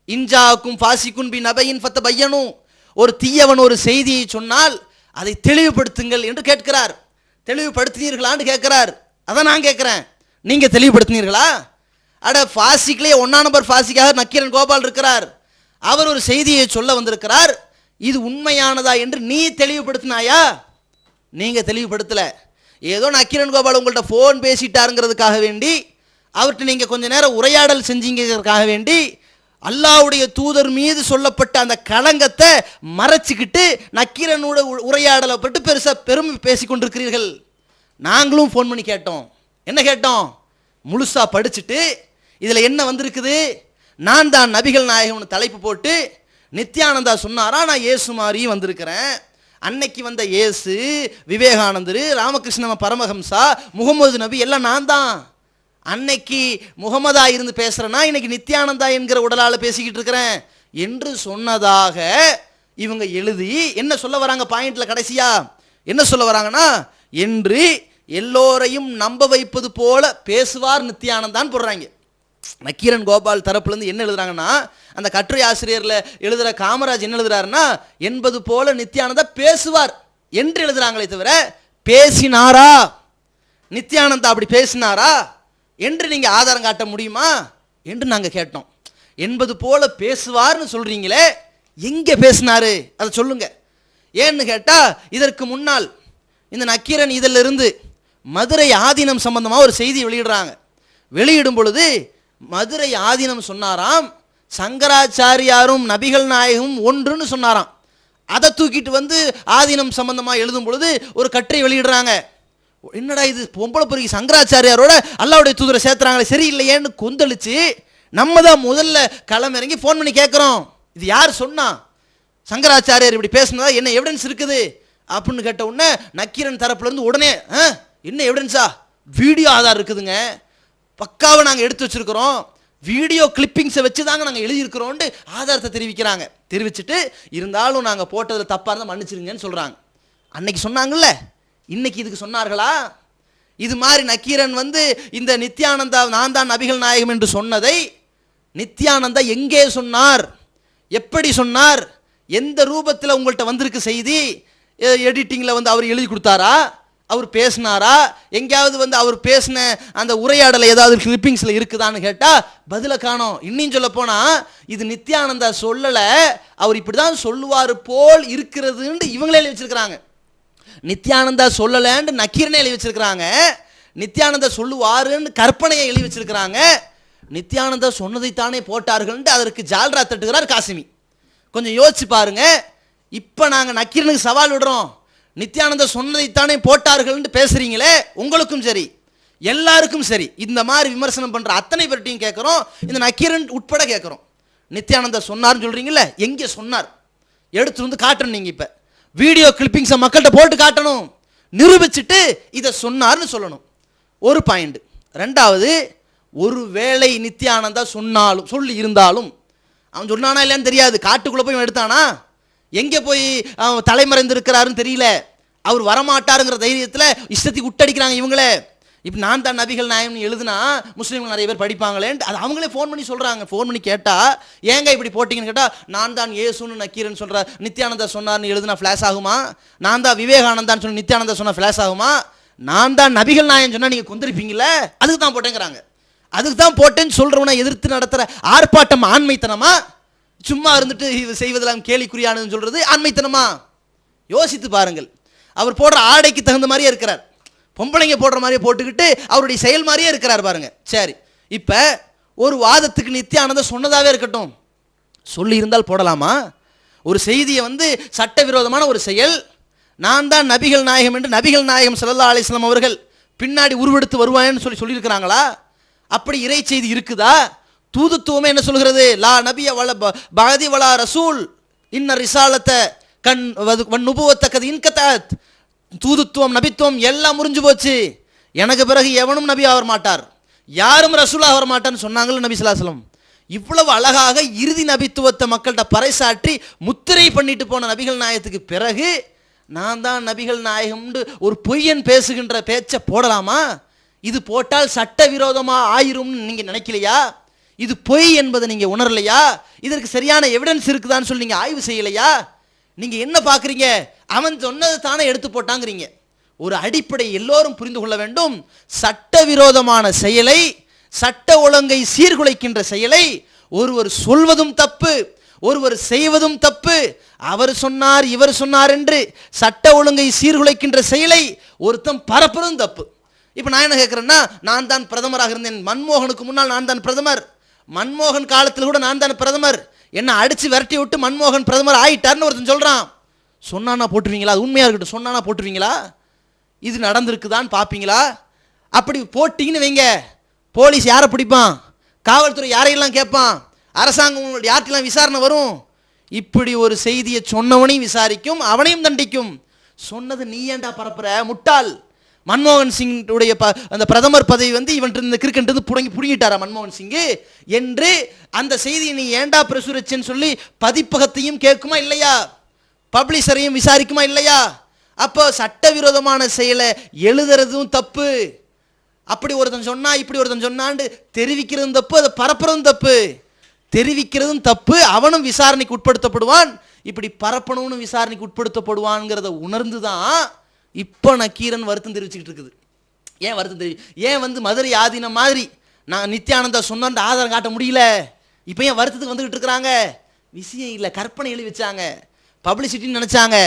இன்ஜாக்கும் ஃபாசிக்குன் பி நபையின் ஃபத்த பையனும், ஒரு தீயவன் ஒரு செய்தியை சொன்னால் அதை தெளிவுபடுத்துங்கள் என்று கேட்கிறார். தெளிவுபடுத்தினீர்களான்னு கேட்கிறார். அதான் நான் கேட்குறேன், நீங்கள் தெளிவுபடுத்தினீர்களா? அட ஃபாசிக்லேயே 1ஆம் நம்பர் ஃபாசிக்காக நக்கீரன் கோபால் இருக்கிறார். அவர் ஒரு செய்தியை சொல்ல வந்திருக்கிறார், இது உண்மையானதா என்று நீ தெளிவுபடுத்தினாயா? நீங்கள் தெளிவுபடுத்தலை. ஏதோ நக்கீரன் கோபால் உங்கள்கிட்ட ஃபோன் பேசிட்டாருங்கிறதுக்காக வேண்டி, அவர்கிட்ட நீங்கள் கொஞ்ச நேரம் உரையாடல் செஞ்சீங்கிறதுக்காக வேண்டி அல்லாஹ்வுடைய தூதர் மீது சொல்லப்பட்ட அந்த களங்கத்தை மறைச்சிக்கிட்டு நக்கீரனோட உரையாடலை பட்டு பெருசாக பெருமை பேசி கொண்டிருக்கிறீர்கள். நாங்களும் ஃபோன் பண்ணி கேட்டோம். என்ன கேட்டோம்? முழுசாக படிச்சுட்டு இதில் என்ன வந்திருக்குது, நான் தான் நபிகள் நாயகம்னு தலைப்பு போட்டு நித்யானந்தா சொன்னாரா, நான் இயேசு மாதிரி வந்திருக்கிறேன், அன்னைக்கு வந்த இயேசு, விவேகானந்தர், ராமகிருஷ்ண பரமஹம்சா, முகமது நபி எல்லாம் நான் தான். அன்னைக்கு முகமதா இருந்து பேசுகிறேன்னா இன்னைக்கு நித்யானந்தா என்கிற உடலால் பேசிக்கிட்டு இருக்கிறேன் என்று சொன்னதாக இவங்க எழுதி என்ன சொல்ல வராங்க? பாயிண்ட்ல கடைசியா என்ன சொல்ல வராங்கன்னா, என்று எல்லோரையும் நம்ப வைப்பது போல பேசுவார் நித்யானந்தான் போடுறாங்க. நக்கீரன் கோபால் தரப்புலேருந்து என்ன எழுதுறாங்கன்னா, அந்த கட்டுரை ஆசிரியரில் எழுதுகிற காமராஜ் என்ன எழுதுறாருன்னா, என்பது போல நித்யானந்தா பேசுவார் என்று எழுதுறாங்களே தவிர பேசினாரா, நித்யானந்தா அப்படி பேசினாரா என்று நீங்கள் ஆதாரம் காட்ட முடியுமா என்று நாங்கள் கேட்டோம். என்பது போல பேசுவார்னு சொல்கிறீங்களே, எங்கே பேசினாரு அதை சொல்லுங்க. ஏன்னு கேட்டால், இதற்கு முன்னால் இந்த நக்கீரன் இதிலிருந்து மதுரை ஆதீனம் சம்பந்தமாக ஒரு செய்தி வெளியிடுறாங்க. வெளியிடும் பொழுது மதுரை ஆதீனம் சொன்னாராம், சங்கராச்சாரியாரும் நபிகள் நாயகம் ஒன்றுன்னு சொன்னாராம். அதை தூக்கிட்டு வந்து ஆதீனம் சம்பந்தமாக எழுதும் பொழுது ஒரு கட்டுரை வெளியிடுறாங்க. என்னடா இது பொம்பளை பொறுக்கி சங்கராச்சாரியாரோட அல்லாவுடைய தூதரை சேர்த்துறாங்களே சரியில்லையேன்னு கொந்தளிச்சு நம்ம தான் முதல்ல களமிறங்கி ஃபோன் பண்ணி கேட்குறோம், இது யார் சொன்னா, சங்கராச்சாரியார் இப்படி பேசினதா என்ன எவிடன்ஸ் இருக்குது அப்படின்னு கேட்ட உடனே நக்கீரன் தரப்புலேருந்து உடனே என்ன எவிடன்ஸா, வீடியோ ஆதாரம் இருக்குதுங்க, பக்காவை நாங்கள் எடுத்து வச்சுருக்கிறோம், வீடியோ கிளிப்பிங்ஸை வச்சு தாங்க நாங்கள் எழுதியிருக்கிறோன்ட்டு ஆதாரத்தை தெரிவிக்கிறாங்க. தெரிவிச்சுட்டு இருந்தாலும் நாங்கள் போட்டதில் தப்பாக இருந்தால் மன்னிச்சிருங்கன்னு சொல்கிறாங்க. அன்னைக்கு சொன்னாங்கல்ல, இன்னைக்கு இதுக்கு சொன்னார்களா? இது மாதிரி நக்கீரன் வந்து இந்த நித்யானந்தா நான் தான் நபிகள் நாயகம் என்று சொன்னதை நித்யானந்தா எங்கே சொன்னார், எப்படி சொன்னார், எந்த ரூபத்தில் உங்கள்கிட்ட வந்திருக்கு செய்தி, எடிட்டிங்கில் வந்து அவர் எழுதி கொடுத்தாரா, அவர் பேசினாரா, எங்கேயாவது வந்து அவர் பேசின அந்த உரையாடலை ஏதாவது கிளிப்பிங்ஸில் இருக்குதான்னு கேட்டால் பதிலை காணோம். இன்னும் சொல்ல போனால் இது நித்யானந்தா சொல்லலை, அவர் இப்படி தான் சொல்லுவார் போல் இருக்கிறதுன்னு இவங்களே எழுதி வச்சிருக்கிறாங்க. நித்யானந்தா சொல்லலைன்னு நக்கீரனே எழுதி வச்சிருக்கிறாங்க, நித்யானந்தா சொல்லுவாருன்னு கற்பனையை எழுதி வச்சிருக்கிறாங்க, நித்யானந்தா சொன்னதைத்தானே போட்டார்கள்ன்ட்டு அதற்கு ஜால்ரா தட்டுகிறார் காசிமி. கொஞ்சம் யோசிச்சு பாருங்க. இப்போ நாங்கள் நக்கீரனுக்கு சவால் விடுறோம், நித்யானந்தா சொன்னதைத்தானே போட்டார்கள்னு பேசுறீங்களே, உங்களுக்கும் சரி எல்லாருக்கும் சரி இந்த மாதிரி விமர்சனம் பண்ணுற அத்தனை பேர்ட்டையும் கேட்குறோம், இந்த நக்கீரன் உட்பட கேட்குறோம், நித்யானந்தா சொன்னார்னு சொல்கிறீங்களே எங்கே சொன்னார் எடுத்து வந்து காட்டணும். நீங்கள் இப்போ வீடியோ கிளிப்பிங்ஸை மக்கள்கிட்ட போட்டு காட்டணும், நிரூபிச்சுட்டு இதை சொன்னார்னு சொல்லணும். ஒரு பாயிண்ட். ரெண்டாவது, ஒரு வேளை நித்யானந்தா சொன்னாலும் சொல்லி இருந்தாலும் அவன் சொன்னானா இல்லைன்னு தெரியாது, காட்டுக்குள்ளே போய் எடுத்தானா, எங்கே போய் அவன் தலைமறைந்து இருக்கிறாருன்னு தெரியல, அவர் வரமாட்டாருங்கிற தைரியத்தில் இஷ்டத்துக்கு விட்டடிக்கிறாங்க இவங்களே. இப்போ நான் தான் நபிகள் நாயகம்னு எழுதுனா முஸ்லீம்கள் நிறைய பேர் படிப்பாங்களேன்ட்டு அது அவங்களே ஃபோன் பண்ணி சொல்கிறாங்க. ஃபோன் பண்ணி கேட்டால் ஏங்க இப்படி போட்டிங்கன்னு கேட்டால் நான் தான் ஏசுன்னு நக்கீரன் சொல்கிற நித்யானந்தா சொன்னார்னு எழுதுனா ஃப்ளாஷ் ஆகுமா, நான் தான் விவேகானந்தான்னு சொல்லி நித்யானந்தா சொன்னால் ஃப்ளாஷ் ஆகுமா, நான் தான் நபிகள் நாயகன் சொன்னால் நீங்கள் கொந்திருப்பீங்களே, அதுக்கு தான் போட்டேங்கிறாங்க. அதுக்கு தான் போட்டேன்னு சொல்கிறவனை எதிர்த்து நடத்துகிற ஆர்ப்பாட்டம் ஆண்மைத்தனமா, சும்மா இருந்துட்டு செய்வதெல்லாம் கேலிக்குறியானதுன்னு சொல்கிறது ஆண்மைத்தனமா? யோசித்து பாருங்கள். அவர் போடுற ஆடைக்கு தகுந்த மாதிரியே இருக்கிறார், பொம்பளைங்க போடுற மாதிரியே போட்டுக்கிட்டு அவருடைய செயல் மாதிரியே இருக்கிறார் பாருங்க. சரி, இப்போ ஒரு வாதத்துக்கு நித்யானந்தா சொன்னதாகவே இருக்கட்டும், சொல்லி இருந்தால் போடலாமா? ஒரு செய்தியை வந்து சட்டவிரோதமான ஒரு செயல், நான் தான் நபிகள் நாயகம் என்று நபிகள் நாயகம் ஸல்லல்லாஹு அலைஹி வஸல்லம் அவர்கள் பின்னாடி உருவெடுத்து வருவான்னு சொல்லியிருக்கிறாங்களா? அப்படி இறை செய்தி இருக்குதா? தூதுத்துவமே என்ன சொல்கிறது? லா நபிய வல பகதி வலா ரசூல் இன்ன ரிசாலத்தை கண் நுபுவத்தக்கது இன்கத்தாத். தூதுத்துவம் நபித்துவம் எல்லாம் முறிஞ்சு போச்சு, எனக்கு பிறகு எவனும் நபி ஆக மாட்டார், யாரும் ரசூலா ஆக மாட்டார்னு சொன்னாங்கல்ல நபி ஸல்லல்லாஹு அலைஹி வஸல்லம். இவ்வளவு அழகாக இறுதி நபித்துவத்தை மக்கள்கிட்ட பறைசாற்றி முத்திரை பண்ணிட்டு போன நபிகள் நாயகத்துக்கு பிறகு நான் தான் நபிகள் நாயகம்னு ஒரு பொய்யன் பேசுகின்ற பேச்சை போடலாமா? இது போட்டால் சட்டவிரோதமா ஆயிரும்னு நீங்க நினைக்கலையா? இது பொய் என்பதை நீங்க உணரலையா? இதற்கு சரியான எவிடன்ஸ் இருக்குதான்னு சொல்லி நீங்க ஆய்வு செய்யலையா? நீங்க என்ன பார்க்குறீங்க? அவன் சொன்னது தானே எடுத்து போட்டாங்கிறீங்க. ஒரு அடிப்படை எல்லோரும் புரிந்து கொள்ள வேண்டும். சட்டவிரோதமான செயலை, சட்ட ஒழுங்கை சீர்குலைக்கின்ற செயலை ஒருவர் சொல்வதும் தப்பு, ஒருவர் செய்வதும் தப்பு. அவர் சொன்னார் இவர் சொன்னார் என்று சட்ட ஒழுங்கை சீர்குலைக்கின்ற செயலை ஒருத்தன் பரப்புறதும் தப்பு. இப்போ நான் என்ன கேட்குறேன்னா, நான் தான் பிரதமராக இருந்தேன், மன்மோகனுக்கு முன்னால் நான் தான் பிரதமர், மன்மோகன் காலத்தில் கூட நான் தான் பிரதமர், என்ன அடித்து விரட்டி விட்டு மன்மோகன் பிரதமர் ஆயிட்டார்னு ஒருத்தன் சொல்கிறான். சொன்னானா போட்டுருவீங்களா? அது உண்மையாக இருக்கட்டும், சொன்னானா போட்டுருவீங்களா? இது நடந்திருக்குதான்னு பார்ப்பீங்களா? அப்படி போட்டிங்கன்னு வைங்க, போலீஸ் யாரை பிடிப்பான், காவல்துறை யாரையெல்லாம் கேட்பான், அரசாங்கம் யார்கிட்டலாம் விசாரணை வரும். இப்படி ஒரு செய்தியை சொன்னவனையும் விசாரிக்கும், அவனையும் தண்டிக்கும். சொன்னது நீ ஏண்டா பரப்புற முட்டாள்? மன்மோகன் சிங் உடைய அந்த பிரதமர் பதவி வந்து இவன் இந்த கிரிக்கெட் புடுங்கிட்டாரா மன்மோகன் சிங்கு என்று அந்த செய்தியை நீ ஏண்டா பிரசுரிச்சேன்னு சொல்லி பதிப்பகத்தையும் கேட்குமா இல்லையா? பப்ளிஷரையும் விசாரிக்குமா இல்லையா? அப்போ சட்டவிரோதமான செயலை எழுதுறதும் தப்பு, அப்படி ஒருத்தன் சொன்னா இப்படி ஒருத்தன் சொன்னான்னு தெரிவிக்கிறதும் தப்பு, அதை பரப்புறதும் தப்பு. தெரிவிக்கிறதும் தப்பு, அவனும் விசாரணைக்கு உட்படுத்தப்படுவான், இப்படி பரப்பணும்னு விசாரணைக்கு உட்படுத்தப்படுவான்ங்கிறத உணர்ந்து தான் இப்போ நக்கீரன் வருத்தம் தெரிவிச்சுக்கிட்டு இருக்குது. ஏன் வருத்தம் ஏன் வந்து மதுரை ஆதீனம் மாதிரி நான் நித்யானந்தா சொன்ன ஆதாரம் காட்ட முடியல, இப்போ ஏன் வருத்தத்துக்கு வந்துக்கிட்டு இருக்கிறாங்க? விஷயம் இல்லை, கற்பனை எழுதி வச்சாங்க, பப்ளிசிட்டின்னு நினச்சாங்க.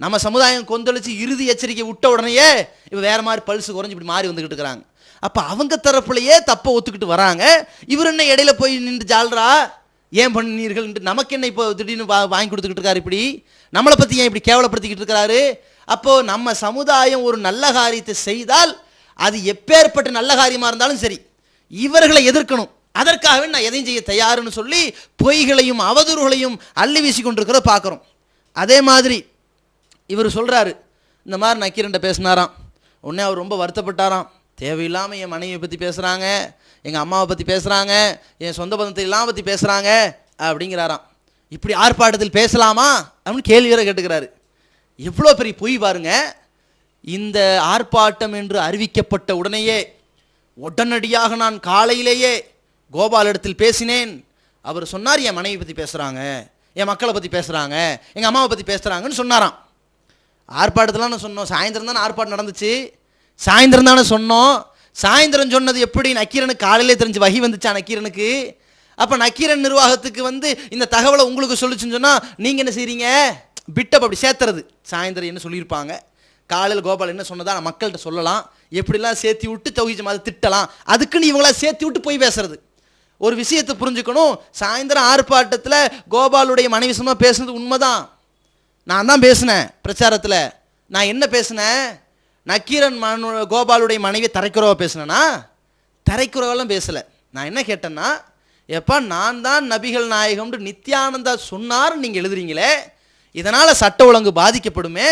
நம்ம சமுதாயம் கொந்தளிச்சு இறுதி எச்சரிக்கை விட்ட உடனேயே இப்போ வேறு மாதிரி பல்சு குறைஞ்சி இப்படி மாறி வந்துக்கிட்டு இருக்கிறாங்க. அப்போ அவங்க தரப்புலையே தப்பை ஒத்துக்கிட்டு வராங்க. இவர் என்ன இடையில போய் நின்று ஜால்ரா ஏன் பண்ணீர்கள், நமக்கு என்ன இப்போ திடீர்னு வாங்கி கொடுத்துக்கிட்டு இருக்காரு? இப்படி நம்மளை பற்றி ஏன் இப்படி கேவலப்படுத்திக்கிட்டு இருக்கிறாரு? அப்போது நம்ம சமுதாயம் ஒரு நல்ல காரியத்தை செய்தால் அது எப்பேற்பட்ட நல்ல காரியமாக இருந்தாலும் சரி இவர்களை எதிர்க்கணும். அதற்காகவே நான் எதையும் செய்ய தயாருன்னு சொல்லி பொய்களையும் அவதூறுகளையும் அள்ளி வீசி கொண்டிருக்கிறத பார்க்குறோம். அதே மாதிரி இவர் சொல்கிறாரு, இந்த மாதிரி நக்கீரன்ட்ட பேசினாராம். உடனே அவர் ரொம்ப வருத்தப்பட்டாராம். தேவையில்லாமல் என் மனைவியை பற்றி பேசுகிறாங்க, எங்கள் அம்மாவை பற்றி பேசுகிறாங்க, என் சொந்த பந்தத்தை எல்லாம் பற்றி பேசுகிறாங்க அப்படிங்கிறாராம். இப்படி ஆர்ப்பாட்டத்தில் பேசலாமா அப்படின்னு கேள்வி வேற கேட்டுக்கிறாரு. எவ்வளோ பெரிய பொய் பாருங்க. இந்த ஆர்ப்பாட்டம் என்று அறிவிக்கப்பட்ட உடனடியாக நான் காலையிலேயே கோபால் இடத்தில் பேசினேன். அவர் சொன்னார், என் மனைவி பற்றி பேசுகிறாங்க, என் மக்களை பற்றி பேசுகிறாங்க, எங்கள் அம்மாவை பற்றி பேசுகிறாங்கன்னு சொன்னாராம். ஆர்ப்பாட்டத்தில் நான் சொன்னோம், சாயந்தரம் தானே ஆர்ப்பாட்டம் நடந்துச்சு, சாயந்தரம் தானே சொன்னோம். சாயந்தரம் சொன்னது எப்படி? நக்கீரனுக்கு காலையிலே தெரிஞ்சு வகி வந்துச்சா நக்கீரனுக்கு? அப்போ நக்கீரன் நிர்வாகத்துக்கு இந்த தகவலை உங்களுக்கு சொல்லிச்சுன்னு சொன்னால் நீங்கள் என்ன செய்கிறீங்க? பிட்டப் அப்படி சேர்த்துறது. சாயந்தரம் என்ன சொல்லியிருப்பாங்க, காலையில் கோபால் என்ன சொன்னதா மக்கள்கிட்ட சொல்லலாம், எப்படிலாம் சேர்த்தி விட்டு தௌஹீத் ஜமாத்தை திட்டலாம், அதுக்குன்னு இவங்களா சேர்த்தி விட்டு போய் பேசுறது. ஒரு விஷயத்தை புரிஞ்சுக்கணும். சாயந்தரம் ஆர்ப்பாட்டத்தில் கோபாலுடைய மனைவி சும்மா பேசுனது உண்மைதான். நான் தான் பேசினேன் பிரச்சாரத்தில். நான் என்ன பேசினேன்? நக்கீரன் கோபாலுடைய மனைவியை தரைக்குறவா பேசினேன்னா? தரைக்குறவெல்லாம் பேசலை. நான் என்ன கேட்டேன்னா, எப்பா நான் தான் நபிகள் நாயகம்னு நித்யானந்தா சொன்னார்னு நீங்கள் எழுதுறீங்களே, இதனால் சட்ட ஒழுங்கு பாதிக்கப்படுமே,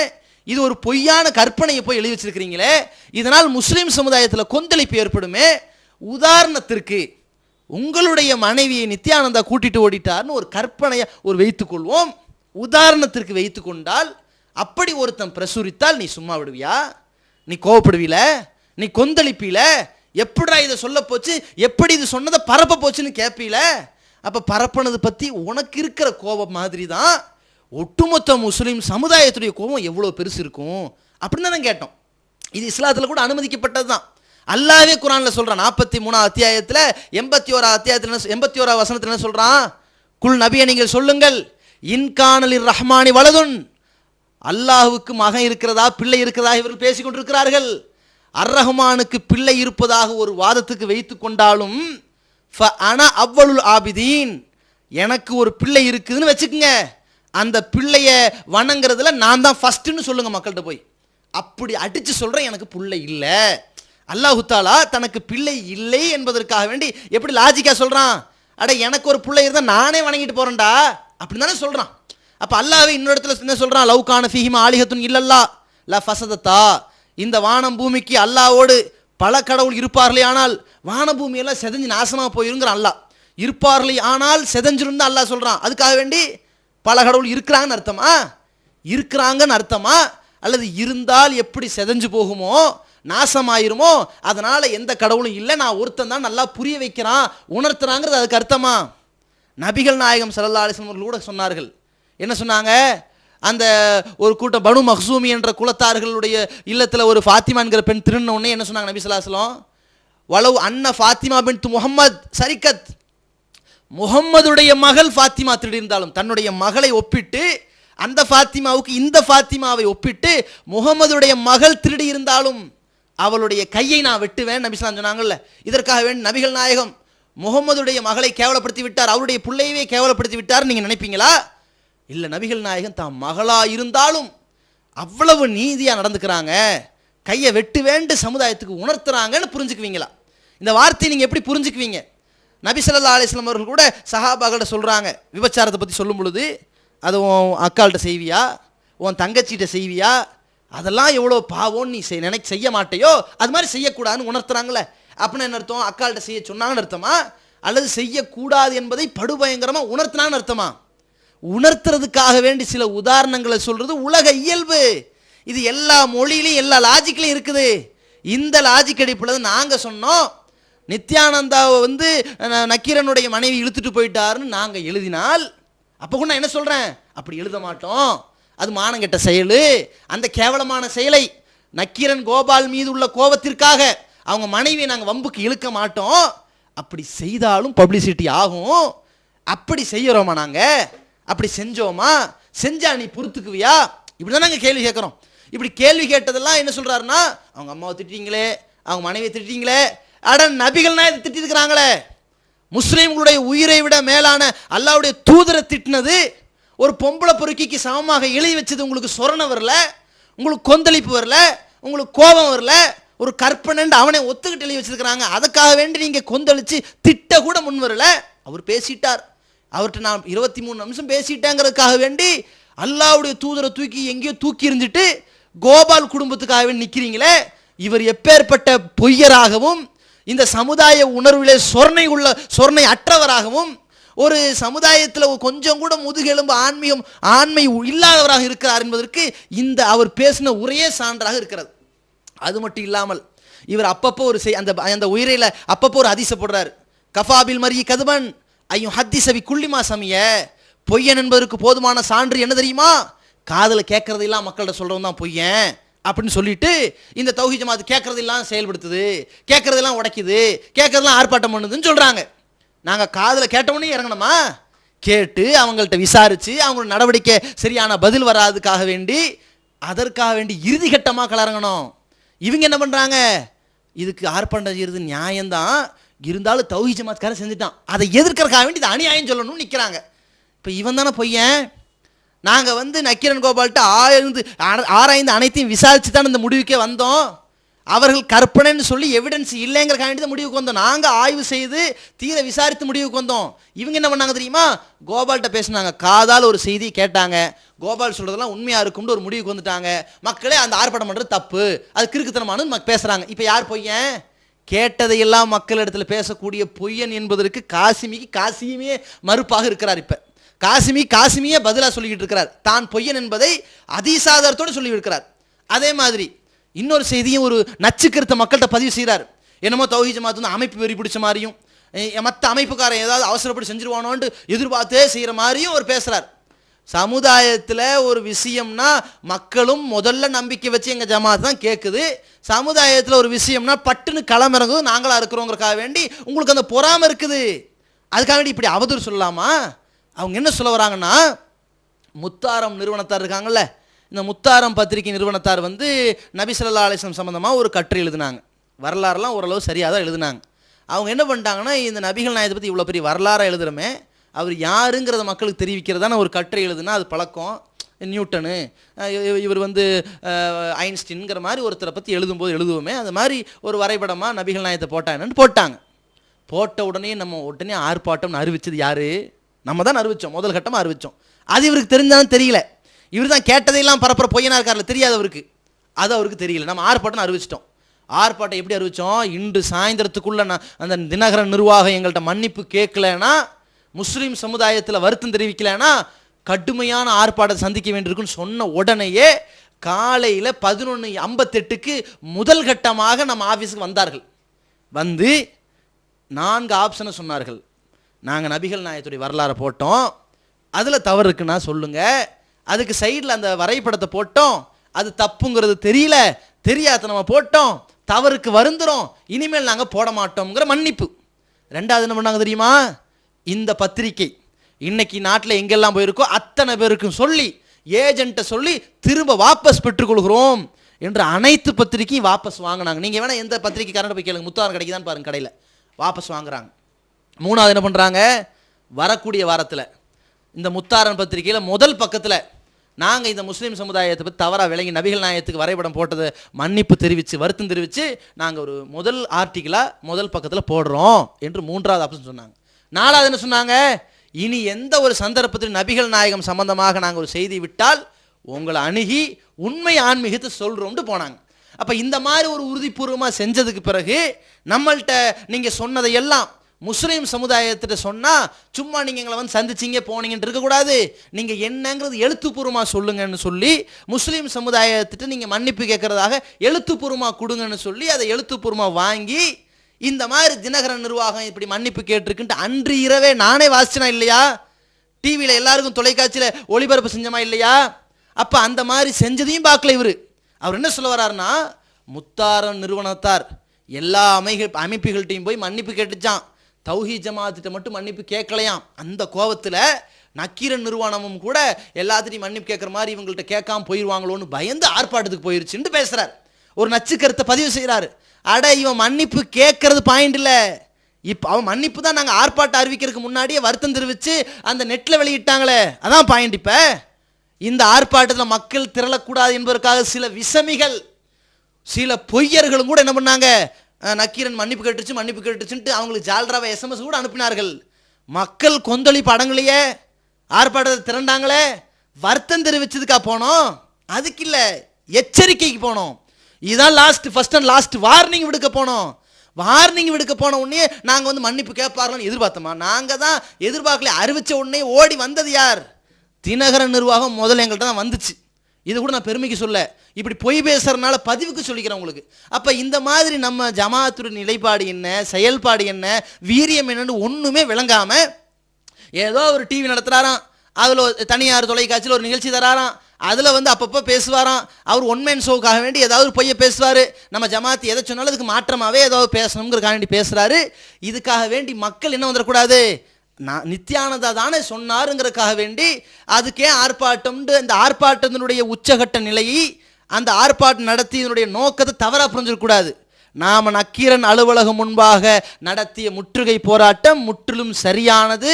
இது ஒரு பொய்யான கற்பனையை போய் எழுதி வச்சிருக்கிறீங்களே, இதனால் முஸ்லீம் சமுதாயத்தில் கொந்தளிப்பு ஏற்படுமே. உதாரணத்திற்கு உங்களுடைய மனைவியை நித்யானந்தா கூட்டிட்டு ஓடிட்டார்னு ஒரு கற்பனையை வைத்துக்கொள்வோம். உதாரணத்திற்கு வைத்து கொண்டால் அப்படி ஒருத்தன் பிரசுரித்தால் நீ சும்மா விடுவியா? நீ கோவப்படுவீல? நீ கொந்தளிப்பீல? எப்படா இதை சொல்ல போச்சு, எப்படி இது சொன்னதை பரப்ப போச்சுன்னு கேட்பீல? அப்போ பரப்புனது பற்றி உனக்கு இருக்கிற கோபம் மாதிரி தான் ஒட்டுமொத்த முஸ்லீம் சமுதாயத்துடைய கோபம் எவ்வளோ பெருசு இருக்கும் அப்படின்னு தான் கேட்டோம். இது இஸ்லாத்தில் கூட அனுமதிக்கப்பட்டது தான். அல்லாவே குரானில் சொல்கிறான். 43 அத்தியாயத்தில் 81 வசனத்தில் என்ன சொல்கிறான்? குல் நபியை நீங்கள் சொல்லுங்கள், இன்கானலிர் ரஹ்மானி வலதுன், அல்லாஹுக்கு மகன் இருக்கிறதா பிள்ளை இருக்கிறதா இவர்கள் பேசிக்கொண்டிருக்கிறார்கள். அர் ரஹ்மானுக்கு பிள்ளை இருப்பதாக ஒரு வாதத்துக்கு வைத்து கொண்டாலும் அவ்வளுல் ஆபிதீன், எனக்கு ஒரு பிள்ளை இருக்குதுன்னு வச்சுக்கோங்க, அந்த பிள்ளைய வணங்குறதுல நான் தான் ஃபர்ஸ்ட்னு சொல்லுங்க மக்கள்கிட்ட போய். அப்படி அடிச்சு சொல்றேன் எனக்கு பிள்ளை இல்லை. அல்லாஹு தாலா தனக்கு பிள்ளை இல்லை என்பதற்காக வேண்டி எப்படி லாஜிக்கா சொல்றான்? அட எனக்கு ஒரு பிள்ளை இருந்தால் நானே வணங்கிட்டு போறேன்டா அப்படின்னு தானே சொல்றான். அப்போ அல்லாஹ்வே இன்னொரு இடத்துல என்ன சொல்றான்? லவ்கான ஃபீஹிமா ஆலிஹத்துன் இல்லல்லா லா ஃபஸதத்தா, இந்த வானம் பூமிக்கு அல்லாஹ்வோடு பல கடவுள் இருப்பார்களே ஆனால் வான பூமியெல்லாம் செதஞ்சு நாசமாக போயிருங்கிற அல்லாஹ். இருப்பார்களே ஆனால் செதஞ்சிருந்து அல்லாஹ் சொல்றான். அதுக்காக வேண்டி பல கடவுள் இருக்கிறாங்கன்னு அர்த்தமா? இருக்கிறாங்கன்னு அர்த்தமா? அல்லது இருந்தால் எப்படி செதஞ்சு போகுமோ நாசமாயிருமோ அதனால எந்த கடவுளும் இல்லை, நான் ஒருத்தன் தான் நல்லா புரிய வைக்கிறான் உணர்த்துறாங்கிறது அதுக்கு அர்த்தமா? நபிகள் நாயகம் ஸல்லல்லாஹு அலைஹி வஸல்லம் அவர்கள் கூட சொன்னார்கள். என்ன சொன்னாங்க? அந்த ஒரு கூட்டம் பனு மக்சூமி என்ற குலத்தார்களுடைய இல்லத்தில் ஒரு ஃபாத்திமா என்கிற பெண் திருடின உடனே என்ன சொன்னாங்க நபி ஸல்லல்லாஹு அலைஹி வஸல்லம்? வலவ் அன்ன ஃபாத்திமா பின்த் முஹம்மத் சரிக்கத், முகம்மதுடைய மகள் ஃபாத்திமா திருடி இருந்தாலும் தன்னுடைய மகளை ஒப்பிட்டு அந்த ஃபாத்திமாவுக்கு இந்த ஃபாத்திமாவை ஒப்பிட்டு முகம்மதுடைய மகள் திருடி இருந்தாலும் அவளுடைய கையை நான் வெட்டுவேன் நபி ஸல்லல்லாஹு அலைஹி வஸல்லம் சொன்னாங்கல்ல. இதற்காக வேண்டி நபிகள் நாயகம் முகம்மதுடைய மகளை கேவலப்படுத்தி விட்டார், அவருடைய பிள்ளையவே கேவலப்படுத்தி விட்டார் நீங்க நினைப்பீங்களா? இல்லை, நபிகள் நாயகம் தான் மகளா இருந்தாலும் அவ்வளவு நீதியா நடந்துக்கிறாங்க, கையை வெட்டு வேண்டு சமுதாயத்துக்கு உணர்த்துறாங்கன்னு புரிஞ்சுக்குவீங்களா? இந்த வார்த்தையை நீங்க எப்படி புரிஞ்சுக்குவீங்க? நபி ஸல்லல்லாஹு அலைஹி வஸல்லம் அவர்கள் கூட சஹாபாக்கிட்ட சொல்றாங்க, விபச்சாரத்தை பற்றி சொல்லும் பொழுது, அது உன் அக்காள்கிட்ட செய்வியா, உன் தங்கச்சிகிட்ட செய்வியா, அதெல்லாம் எவ்வளோ பாவம் நீ செய்ய மாட்டையோ அது மாதிரி செய்யக்கூடாதுன்னு உணர்த்துறாங்களே. அப்படின்னா என்ன அர்த்தம்? அக்காள்கிட்ட செய்ய சொன்னாங்கன்னு அர்த்தமா? அல்லது செய்யக்கூடாது என்பதை படுபயங்கரமாக உணர்த்தினான்னு அர்த்தமா? உணர்த்துறதுக்காக வேண்டி சில உதாரணங்களை சொல்றது உலக இயல்பு. இது எல்லா மொழியிலையும் எல்லா லாஜிக்லையும் இருக்குது. இந்த லாஜிக் அடிப்படையில் நாங்கள் சொன்னோம், நித்யானந்தாவை நக்கீரனுடைய மனைவி இழுத்துட்டு போயிட்டாருன்னு நாங்கள் எழுதினால், அப்போ கூட நான் என்ன சொல்கிறேன்? அப்படி எழுத மாட்டோம், அது மானங்கெட்ட செயல். அந்த கேவலமான செயலை நக்கீரன் கோபால் மீது உள்ள கோபத்திற்காக அவங்க மனைவியை நாங்கள் வம்புக்கு இழுக்க மாட்டோம். அப்படி செய்தாலும் பப்ளிசிட்டி ஆகும். அப்படி செய்யறோமா நாங்கள்? அப்படி செஞ்சோமா? செஞ்சா நீ பொறுத்துக்குவியா? இப்படி தான் நாங்கள் கேள்வி கேட்குறோம். இப்படி கேள்வி கேட்டதெல்லாம் என்ன சொல்கிறாருன்னா, அவங்க அம்மாவை திட்டீங்களே, அவங்க மனைவியை திட்டீங்களே, அட நபிகள் நாயகத்தை திட்டிருக்கிறாங்களே, முஸ்லீம்களுடைய உயிரை விட மேலான அல்லாஹ்வுடைய தூதரை திட்டினது ஒரு பொம்பளை பொறுக்கிக்கு சமமாக எழுதி வச்சது உங்களுக்கு சொரணை வரல, உங்களுக்கு கொந்தளிப்பு வரல, உங்களுக்கு கோபம் வரல, ஒரு கற்பனைன்னு அவனை ஒத்துக்கிட்டு எழுதி வச்சிருக்கிறாங்க. அதுக்காக வேண்டி நீங்க கொந்தளிச்சு திட்ட கூட முன் வரல. அவர் பேசிட்டார், அவர்கிட்ட நான் 23 நிமிஷம் பேசிட்டேங்கிறதுக்காக வேண்டி அல்லாஹ்வுடைய தூதரை தூக்கி எங்கேயோ தூக்கி எறிஞ்சிட்டு கோபால் குடும்பத்துக்காக வேண்டி நிற்கிறீங்களே, இவர் எப்பேற்பட்ட பொய்யராகவும் இந்த சமுதாய உணர்விலே சொர்ணை அற்றவராகவும் ஒரு சமுதாயத்தில் கொஞ்சம் கூட முதுகெலும்பு ஆண்மை இல்லாதவராக இருக்கிறார் என்பதற்கு இந்த அவர் பேசின உரையே சான்றாக இருக்கிறது. அது மட்டும் இல்லாமல் இவர் அப்பப்போ ஒரு அந்த உயிரையில் அப்பப்போ ஒரு ஹதீஸை போடுறார். கஃபாபில் மரி கதுபன் ஐயும் ஹத்திசவி குள்ளிமா சமிய, பொய்யன் என்பதற்கு போதுமான சான்று என்ன தெரியுமா, காதில் கேட்கறதெல்லாம் மக்கள்கிட்ட சொல்கிறவன் தான் பொய்யன் அப்படின்னு சொல்லிட்டு இந்த தௌஹீத் ஜமாத் கேட்கறதெல்லாம் செயல்படுத்துது, கேட்கறதெல்லாம் உடைக்குது, கேட்கறதெல்லாம் ஆர்ப்பாட்டம் பண்ணுதுன்னு சொல்கிறாங்க. நாங்கள் காதில் கேட்டவொன்னே இறங்கணுமா? கேட்டு அவங்கள்ட்ட விசாரித்து அவங்களோட நடவடிக்கை சரியான பதில் வராதுக்காக வேண்டி அதற்காக வேண்டி இறுதி கட்டமாக கலரங்கணும். இவங்க என்ன பண்ணுறாங்க, இதுக்கு ஆர்ப்பாட்டம் செய்கிறது நியாயம்தான், இருந்தாலும் தௌஹீத் ஜமாத்காரன் செஞ்சுட்டான், அதை எதிர்க்கிறதுக்காக வேண்டி இது அநியாயம் சொல்லணும்னு நிற்கிறாங்க. இப்போ இவன் தானே பொய்யன். நாங்கள் நக்கீரன் கோபால்கிட்ட ஆராய்ந்து அனைத்தையும் விசாரித்து தான் இந்த முடிவுக்கே வந்தோம். அவர்கள் கற்பனைன்னு சொல்லி எவிடன்ஸ் இல்லைங்கிறக்காக வேண்டி தான் முடிவுக்கு வந்தோம். நாங்கள் ஆய்வு செய்து தீர விசாரித்து முடிவுக்கு வந்தோம். இவங்க என்ன பண்ணாங்க தெரியுமா, கோபால்கிட்ட பேசினாங்க, காதால் ஒரு செய்தி கேட்டாங்க, கோபால் சொல்கிறதெல்லாம் உண்மையாக இருக்கும்னு ஒரு முடிவுக்கு வந்துட்டாங்க. மக்களே அந்த ஆர்ப்பாட்டம் பண்ணுறது தப்பு, அது கிறுக்குத்தனமானு பேசுகிறாங்க. இப்போ யார் பொய்யன்? கேட்டதையெல்லாம் மக்கள் இடத்துல பேசக்கூடிய பொய்யன் என்பதற்கு காசிமியே மறுப்பாக இருக்கிறார். இப்போ காசிமியே பதிலாக சொல்லிக்கிட்டு இருக்கிறார், தான் பொய்யன் என்பதை அதிசாதாரத்தோடு சொல்லி இருக்கிறார். அதே மாதிரி இன்னொரு செய்தியும் ஒரு நச்சுக்கருத்தை மக்கள்கிட்ட பதிவு செய்கிறார். என்னமோ தௌஹீத் ஜமாத் அமைப்பு வெறி பிடிச்ச மாதிரியும் மற்ற அமைப்புக்காரன் ஏதாவது அவசரப்பட்டு செஞ்சிருவானோன்ட்டு எதிர்பார்த்தே செய்கிற மாதிரியும் அவர் பேசுகிறார். சமுதாயத்தில் ஒரு விஷயம்னா மக்களும் முதல்ல நம்பிக்கை வச்சு எங்கள் ஜமாத் தான் கேட்குது. சமுதாயத்தில் ஒரு விஷயம்னா பட்டுன்னு களமிறங்குது நாங்களாக இருக்கிறோங்கிறக்காக வேண்டி உங்களுக்கு அந்த பொறாமை இருக்குது. அதுக்காக வேண்டி இப்படி அவதூறு சொல்லலாமா? அவங்க என்ன சொல்ல வராங்கன்னா, முத்தாரம் நிறுவனத்தார் இருக்காங்கல்ல, இந்த முத்தாரம் பத்திரிகை நிறுவனத்தார் நபி ஸல்லல்லாஹு அலைஹி வஸல்லம் சம்பந்தமாக ஒரு கட்டுரை எழுதினாங்க. வரலாறுலாம் ஓரளவு சரியாக தான் எழுதினாங்க. அவங்க என்ன பண்ணிட்டாங்கன்னா, இந்த நபிகள் நாயகத்தை பற்றி இவ்வளோ பெரிய வரலாறாக எழுதுகிறோமே, அவர் யாருங்கிறத மக்களுக்கு தெரிவிக்கிறதான ஒரு கட்டுரை எழுதுனா அது பழக்கம். நியூட்டனு இவர் ஐன்ஸ்டீன்ங்கிற மாதிரி ஒருத்தரை பற்றி எழுதுவோமே, அது மாதிரி ஒரு வரைபடமாக நபிகள் நாயகத்தை போட்டாங்கன்னு போட்டாங்க. போட்ட உடனே ஆர்ப்பாட்டம்னு அறிவிச்சது யார்? நம்ம தான் அறிவித்தோம், முதல் கட்டமாக அறிவித்தோம். அது இவருக்கு தெரிஞ்சாலும் தெரியல, இவர் தான் கேட்டதையெல்லாம் பரப்புற பொய்யனா இருக்கார்ல, தெரியாது அவருக்கு, அது அவருக்கு தெரியல. நம்ம ஆர்ப்பாட்டம் அறிவிச்சிட்டோம். ஆர்ப்பாட்டம் எப்படி அறிவித்தோம்? இன்று சாயந்தரத்துக்குள்ளே அந்த தினகரன் நிர்வாகம் எங்கள்கிட்ட மன்னிப்பு கேட்கலன்னா, முஸ்லீம் சமுதாயத்தில் வருத்தம் தெரிவிக்கலைன்னா கடுமையான ஆர்ப்பாட்டத்தை சந்திக்க வேண்டியிருக்குன்னு சொன்ன உடனேயே காலையில் 11:58க்கு முதல் கட்டமாக நம்ம ஆஃபீஸுக்கு வந்தார்கள். 4 ஆப்ஷனை சொன்னார்கள். நாங்கள் நபிகள் நாயகத்துடைய வரலாறை போட்டோம், அதில் தவறு இருக்குன்னா சொல்லுங்கள், அதுக்கு சைடில் அந்த வரைபடத்தை போட்டோம், அது தப்புங்கிறது தெரியாத நம்ம போட்டோம், தவறுக்கு வருந்துறோம், இனிமேல் நாங்கள் போட மாட்டோம்ங்கிற மன்னிப்பு. 2வது என்ன பண்ணாங்க தெரியுமா, இந்த பத்திரிகை இன்னைக்கு நாட்டில் எங்கெல்லாம் போயிருக்கோ அத்தனை பேருக்கும் சொல்லி ஏஜென்ட்டை சொல்லி திரும்ப வாபஸ் பெற்றுக்கொள்கிறோம் என்று அனைத்து பத்திரிக்கையும் வாபஸ் வாங்கினாங்க. நீங்கள் வேணால் எந்த பத்திரிக்கை கரண்ட் போய் கேளுங்க, முத்தாரம் கிடைக்குதான்னு பாருங்க, கடையில் வாபஸ் வாங்குறாங்க. 3வது என்ன பண்ணுறாங்க, வரக்கூடிய வாரத்தில் இந்த முத்தாரன் பத்திரிகையில் முதல் பக்கத்தில் நாங்கள் இந்த முஸ்லீம் சமுதாயத்தை பற்றி தவறாக விளங்கி நபிகள் நாயகத்துக்கு வரைபடம் போட்டதை மன்னிப்பு தெரிவித்து வருத்தம் தெரிவித்து நாங்கள் ஒரு முதல் ஆர்டிக்கலாக முதல் பக்கத்தில் போடுறோம் என்று 3வது ஆப்ஷன் சொன்னாங்க. 4வது என்ன சொன்னாங்க, இனி எந்த ஒரு சந்தர்ப்பத்தில் நபிகள் நாயகம் சம்பந்தமாக நாங்கள் ஒரு செய்தி விட்டால் உங்களை அணுகி உண்மை ஆன்மீகத்தை சொல்கிறோம்ட்டு போனாங்க. அப்போ இந்த மாதிரி ஒரு உறுதிபூர்வமாக செஞ்சதுக்கு பிறகு நம்மள்கிட்ட நீங்கள் சொன்னதையெல்லாம் முஸ்லீம் சமுதாயத்திட்ட சொன்னால் சும்மா நீங்கள் எங்களை சந்திச்சிங்க போனீங்கன்னு இருக்கக்கூடாது, நீங்கள் என்னங்கிறது எழுத்துப்பூர்வமாக சொல்லுங்கன்னு சொல்லி முஸ்லீம் சமுதாயத்திட்ட நீங்கள் மன்னிப்பு கேட்குறதாக எழுத்துப்பூர்வமாக கொடுங்கன்னு சொல்லி அதை எழுத்துப்பூர்வமாக வாங்கி இந்த மாதிரி தினகரன் நிர்வாகம் இப்படி மன்னிப்பு கேட்டிருக்குன்ட்டு அன்று இரவே நானே வாசிச்சனா இல்லையா, டிவியில் எல்லாருக்கும் தொலைக்காட்சியில் ஒளிபரப்பு செஞ்சமா இல்லையா? அப்போ அந்த மாதிரி செஞ்சதையும் பார்க்கல இவர். அவர் என்ன சொல்ல வர்றாருன்னா, முத்தாரம் நிறுவனத்தார் எல்லா அமைப்புகள்கிட்டையும் போய் மன்னிப்பு கேட்டுச்சான், தௌஹீத் ஜமாத்திட்ட மட்டும் மன்னிப்பு கேட்கலையாம். அந்த கோபத்தில் நக்கீரன் நிறுவனமும் கூட எல்லாத்திட்டையும் மன்னிப்பு கேட்குற மாதிரி இவங்கள்ட்ட கேட்காம போயிடுவாங்களோன்னு பயந்து ஆர்ப்பாட்டத்துக்கு போயிருச்சுன்னு பேசுகிறார். ஒரு நச்சு கருத்தை பதிவு செய்கிறாரு. அட இவன் மன்னிப்பு கேட்கறது பாயிண்ட் இல்லை, இப்போ அவன் மன்னிப்பு தான் நாங்கள் ஆர்ப்பாட்டம் அறிவிக்கிறதுக்கு முன்னாடியே வருத்தம் தெரிவித்து அந்த நெட்டில் வெளியிட்டாங்களே, அதான் பாயிண்ட். இப்போ இந்த ஆர்ப்பாட்டத்தில் மக்கள் திரளக்கூடாது என்பதற்காக சில விஷமிகள், சில பொய்யர்களும் கூட என்ன பண்ணாங்க, நக்கீரன் மன்னிப்பு கேட்டுச்சுன்ட்டு அவங்களுக்கு ஜால்ராவை SMS கூட அனுப்பினார்கள். மக்கள் கொந்தளிப்பு அடங்கலையே, ஆர்ப்பாட்டத்தை திரண்டாங்களே, வருத்தம் தெரிவிச்சதுக்கா போனோம்? அதுக்கு இல்லை, எச்சரிக்கைக்கு போனோம். இதுதான் ஃபர்ஸ்ட் அண்ட் லாஸ்ட் வார்னிங் விடுக்க போனோம். வார்னிங் விடுக்க போன உடனே நாங்கள் வந்து மன்னிப்பு கேட்பார்கள்னு எதிர்பார்த்தோமா? நாங்கள் தான் எதிர்பார்க்கல. அறிவிச்ச உடனே ஓடி வந்தது யார்? தினகரன் நிர்வாகம் முதல்ல எங்கள்கிட்ட தான் வந்துச்சு. இது கூட நான் பெருமைக்கு சொல்ல, இப்படி பொய் பேசுறதுனால பதிவுக்கு சொல்லிக்கிறேன் உங்களுக்கு. அப்போ இந்த மாதிரி நம்ம ஜமாத்துடைய நிலைப்பாடு என்ன, செயல்பாடு என்ன, வீரியம் என்னன்னு ஒன்றுமே விளங்காம ஏதோ ஒரு டிவி நடத்துகிறாராம், அதில் தனியார் தொலைக்காட்சியில் ஒரு நிகழ்ச்சி தராராம், அதில் வந்து அப்பப்போ பேசுவாராம். அவர் ஒன்மேன் ஷோவுக்காக வேண்டி ஏதாவது பொய்யை பேசுவார். நம்ம ஜமாத்து எதை சொன்னாலும் அதுக்கு மாற்றமாகவே ஏதாவது பேசணுங்கிறக்காக வேண்டி பேசுகிறாரு. இதுக்காக வேண்டி மக்கள் என்ன வந்துடக்கூடாது, நான் நித்யானந்தா தானே சொன்னாருங்கிறதுக்காக வேண்டி அதுக்கே ஆர்ப்பாட்டம்னு அந்த ஆர்ப்பாட்டத்தினுடைய உச்சகட்ட நிலையை, அந்த ஆர்ப்பாட்டம் நடத்தி இதனுடைய நோக்கத்தை தவறாக புரிஞ்சிடக்கூடாது. நாம் நக்கீரன் அலுவலகம் முன்பாக நடத்திய முற்றுகை போராட்டம் முற்றிலும் சரியானது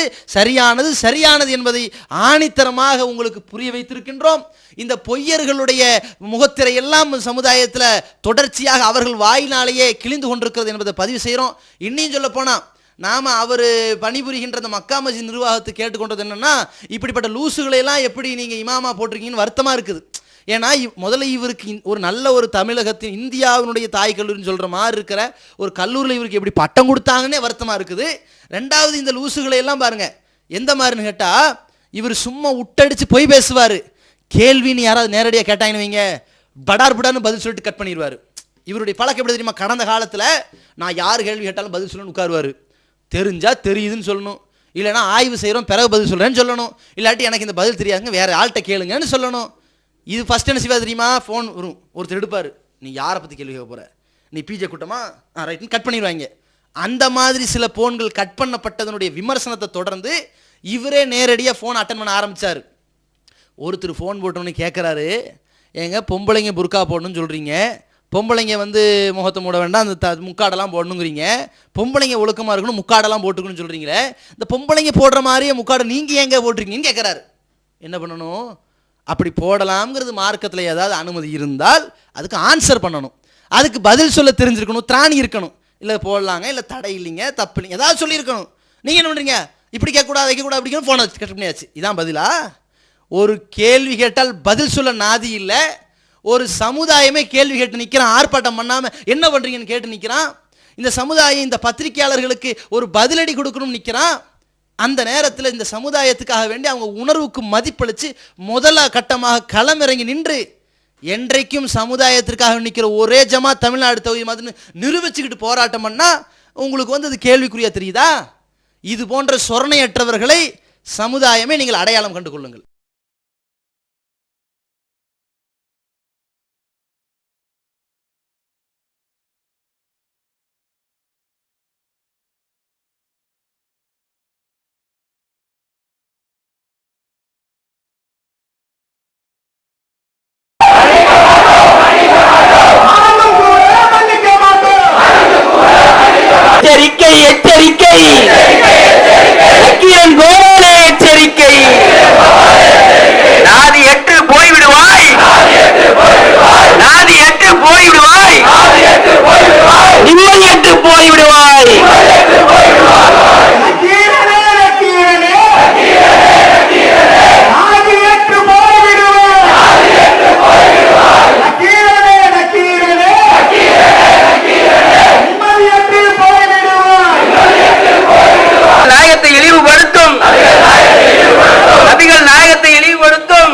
என்பதை ஆணித்தரமாக உங்களுக்கு புரிய வைத்திருக்கின்றோம். இந்த பொய்யர்களுடைய முகத்திரை எல்லாம் சமுதாயத்தில் தொடர்ச்சியாக அவர்கள் வாயினாலேயே கிழிந்து கொண்டிருக்கிறது என்பதை பதிவு செய்கிறோம். இன்னும் சொல்ல போனால் நாம் அவர் பணிபுரிகின்ற அந்த மக்கா மஸ்ஜித் நிர்வாகத்தை கேட்டுக்கொண்டது என்னென்னா, இப்படிப்பட்ட லூசுகளையெல்லாம் எப்படி நீங்கள் இமாமா போட்டிருக்கீங்கன்னு வருத்தமாக இருக்குது. ஏன்னா முதல்ல இவருக்கு ஒரு நல்ல ஒரு தமிழகத்தின் இந்தியாவினுடைய தாய் கல்லூரின்னு சொல்கிற மாதிரி இருக்கிற ஒரு கல்லூரியில் இவருக்கு எப்படி பட்டம் கொடுத்தாங்கன்னே வருத்தமாக இருக்குது. ரெண்டாவது, இந்த லூசுகளை எல்லாம் பாருங்கள் எந்த மாதிரின்னு கேட்டால், இவர் சும்மா விட்டடிச்சு போய் பேசுவார். கேள்வின்னு யாராவது நேரடியாக கேட்டாங்கன்னு வைங்க, படார்னு பதில் சொல்லிட்டு கட் பண்ணிடுவார். இவருடைய பழக்கம் எப்படி தெரியுமா? கடந்த காலத்தில் நான் யார் கேள்வி கேட்டாலும் பதில் சொல்லணும்னு உட்காருவார். தெரிஞ்சால் தெரியுதுன்னு சொல்லணும், இல்லைனா ஆய்வு செய்கிறோம் பிறகு பதில் சொல்கிறேன்னு சொல்லணும், இல்லாட்டி எனக்கு இந்த பதில் தெரியாதுங்க வேறு ஆள்கிட்ட கேளுங்கன்னு சொல்லணும். இது ஃபஸ்ட் என்ன செய்வா தெரியுமா? ஃபோன் வரும், ஒருத்தர் எடுப்பார், நீ யாரை பற்றி கேள்வி கேட்க போகிற, நீ பிஜே கூட்டமா, ரைட்னு கட் பண்ணிடுவாங்க. அந்த மாதிரி சில ஃபோன்கள் கட் பண்ணப்பட்டதனுடைய விமர்சனத்தை தொடர்ந்து இவரே நேரடியாக ஃபோன் அட்டன் பண்ண ஆரம்பித்தார். ஒருத்தர் ஃபோன் போட்டோன்னு கேட்குறாரு, ஏங்க பொம்பளைங்க புர்கா போடணும்னு சொல்கிறீங்க, பொம்பளைங்க வந்து முகத்தை மூட வேண்டாம், அந்த முக்காடெல்லாம் போடணுங்கிறீங்க, பொம்பளைங்க ஒழுக்கமாக இருக்கணும் முக்காடெல்லாம் போட்டுக்கணும்னு சொல்கிறீங்களே, இந்த பொம்பளைங்க போடுற மாதிரியே முக்காடை நீங்கள் ஏங்க போட்டிருக்கீங்கன்னு கேட்குறாரு. என்ன பண்ணணும்? அப்படி போடலாம்ங்கிறது மார்க்கத்தில் ஏதாவது அனுமதி இருந்தால் அதுக்கு ஆன்சர் பண்ணணும், அதுக்கு பதில் சொல்ல தெரிஞ்சிருக்கணும், திராணி இருக்கணும். இல்லை போடலாங்க, இல்லை தடை இல்லைங்க, தப்பு இல்லைங்க, ஏதாவது சொல்லியிருக்கணும். நீங்கள் என்ன பண்ணுறீங்க? இப்படி கேட்கக்கூடாது வைக்கக்கூடாது அப்படிங்கிற ஃபோனை வச்சு கட் பண்ணியாச்சு. இதான் பதிலா? ஒரு கேள்வி கேட்டால் பதில் சொல்ல நாதி இல்லை. ஒரு சமுதாயமே கேள்வி கேட்டு நிற்கிறான், ஆர்ப்பாட்டம் பண்ணாமல் என்ன பண்ணுறீங்கன்னு கேட்டு நிற்கிறான். இந்த சமுதாயம் இந்த பத்திரிகையாளர்களுக்கு ஒரு பதிலடி கொடுக்கணும்னு நிற்கிறான். அந்த நேரத்தில் இந்த சமுதாயத்துக்காக வேண்டி அவங்க உணர்வுக்கு மதிப்பளித்து முதல கட்டமாக களமிறங்கி நின்று என்றைக்கும் சமுதாயத்திற்காக நிற்கிற ஒரே ஜமாத் தமிழ்நாடு தௌஹீத் ஜமாத்னு நிரூபிச்சுக்கிட்டு போராட்டம் பண்ணால் உங்களுக்கு வந்து அது கேள்விக்குறியா தெரியுதா? இது போன்ற சொரணையற்றவர்களை சமுதாயமே நீங்கள் அடையாளம் கண்டு கொள்ளுங்கள். எச்சரிக்கை, நக்கீரன் கோபாலே எச்சரிக்கை, நாதி எட்டு போய்விடுவாய், நாதி எட்டு போய்விடுவாய், நிம்மதி எட்டு போய்விடுவாய். நாயகத்தை இழிவுபடுத்தும், நபிகள் நாயகத்தை இழிவுபடுத்தும்,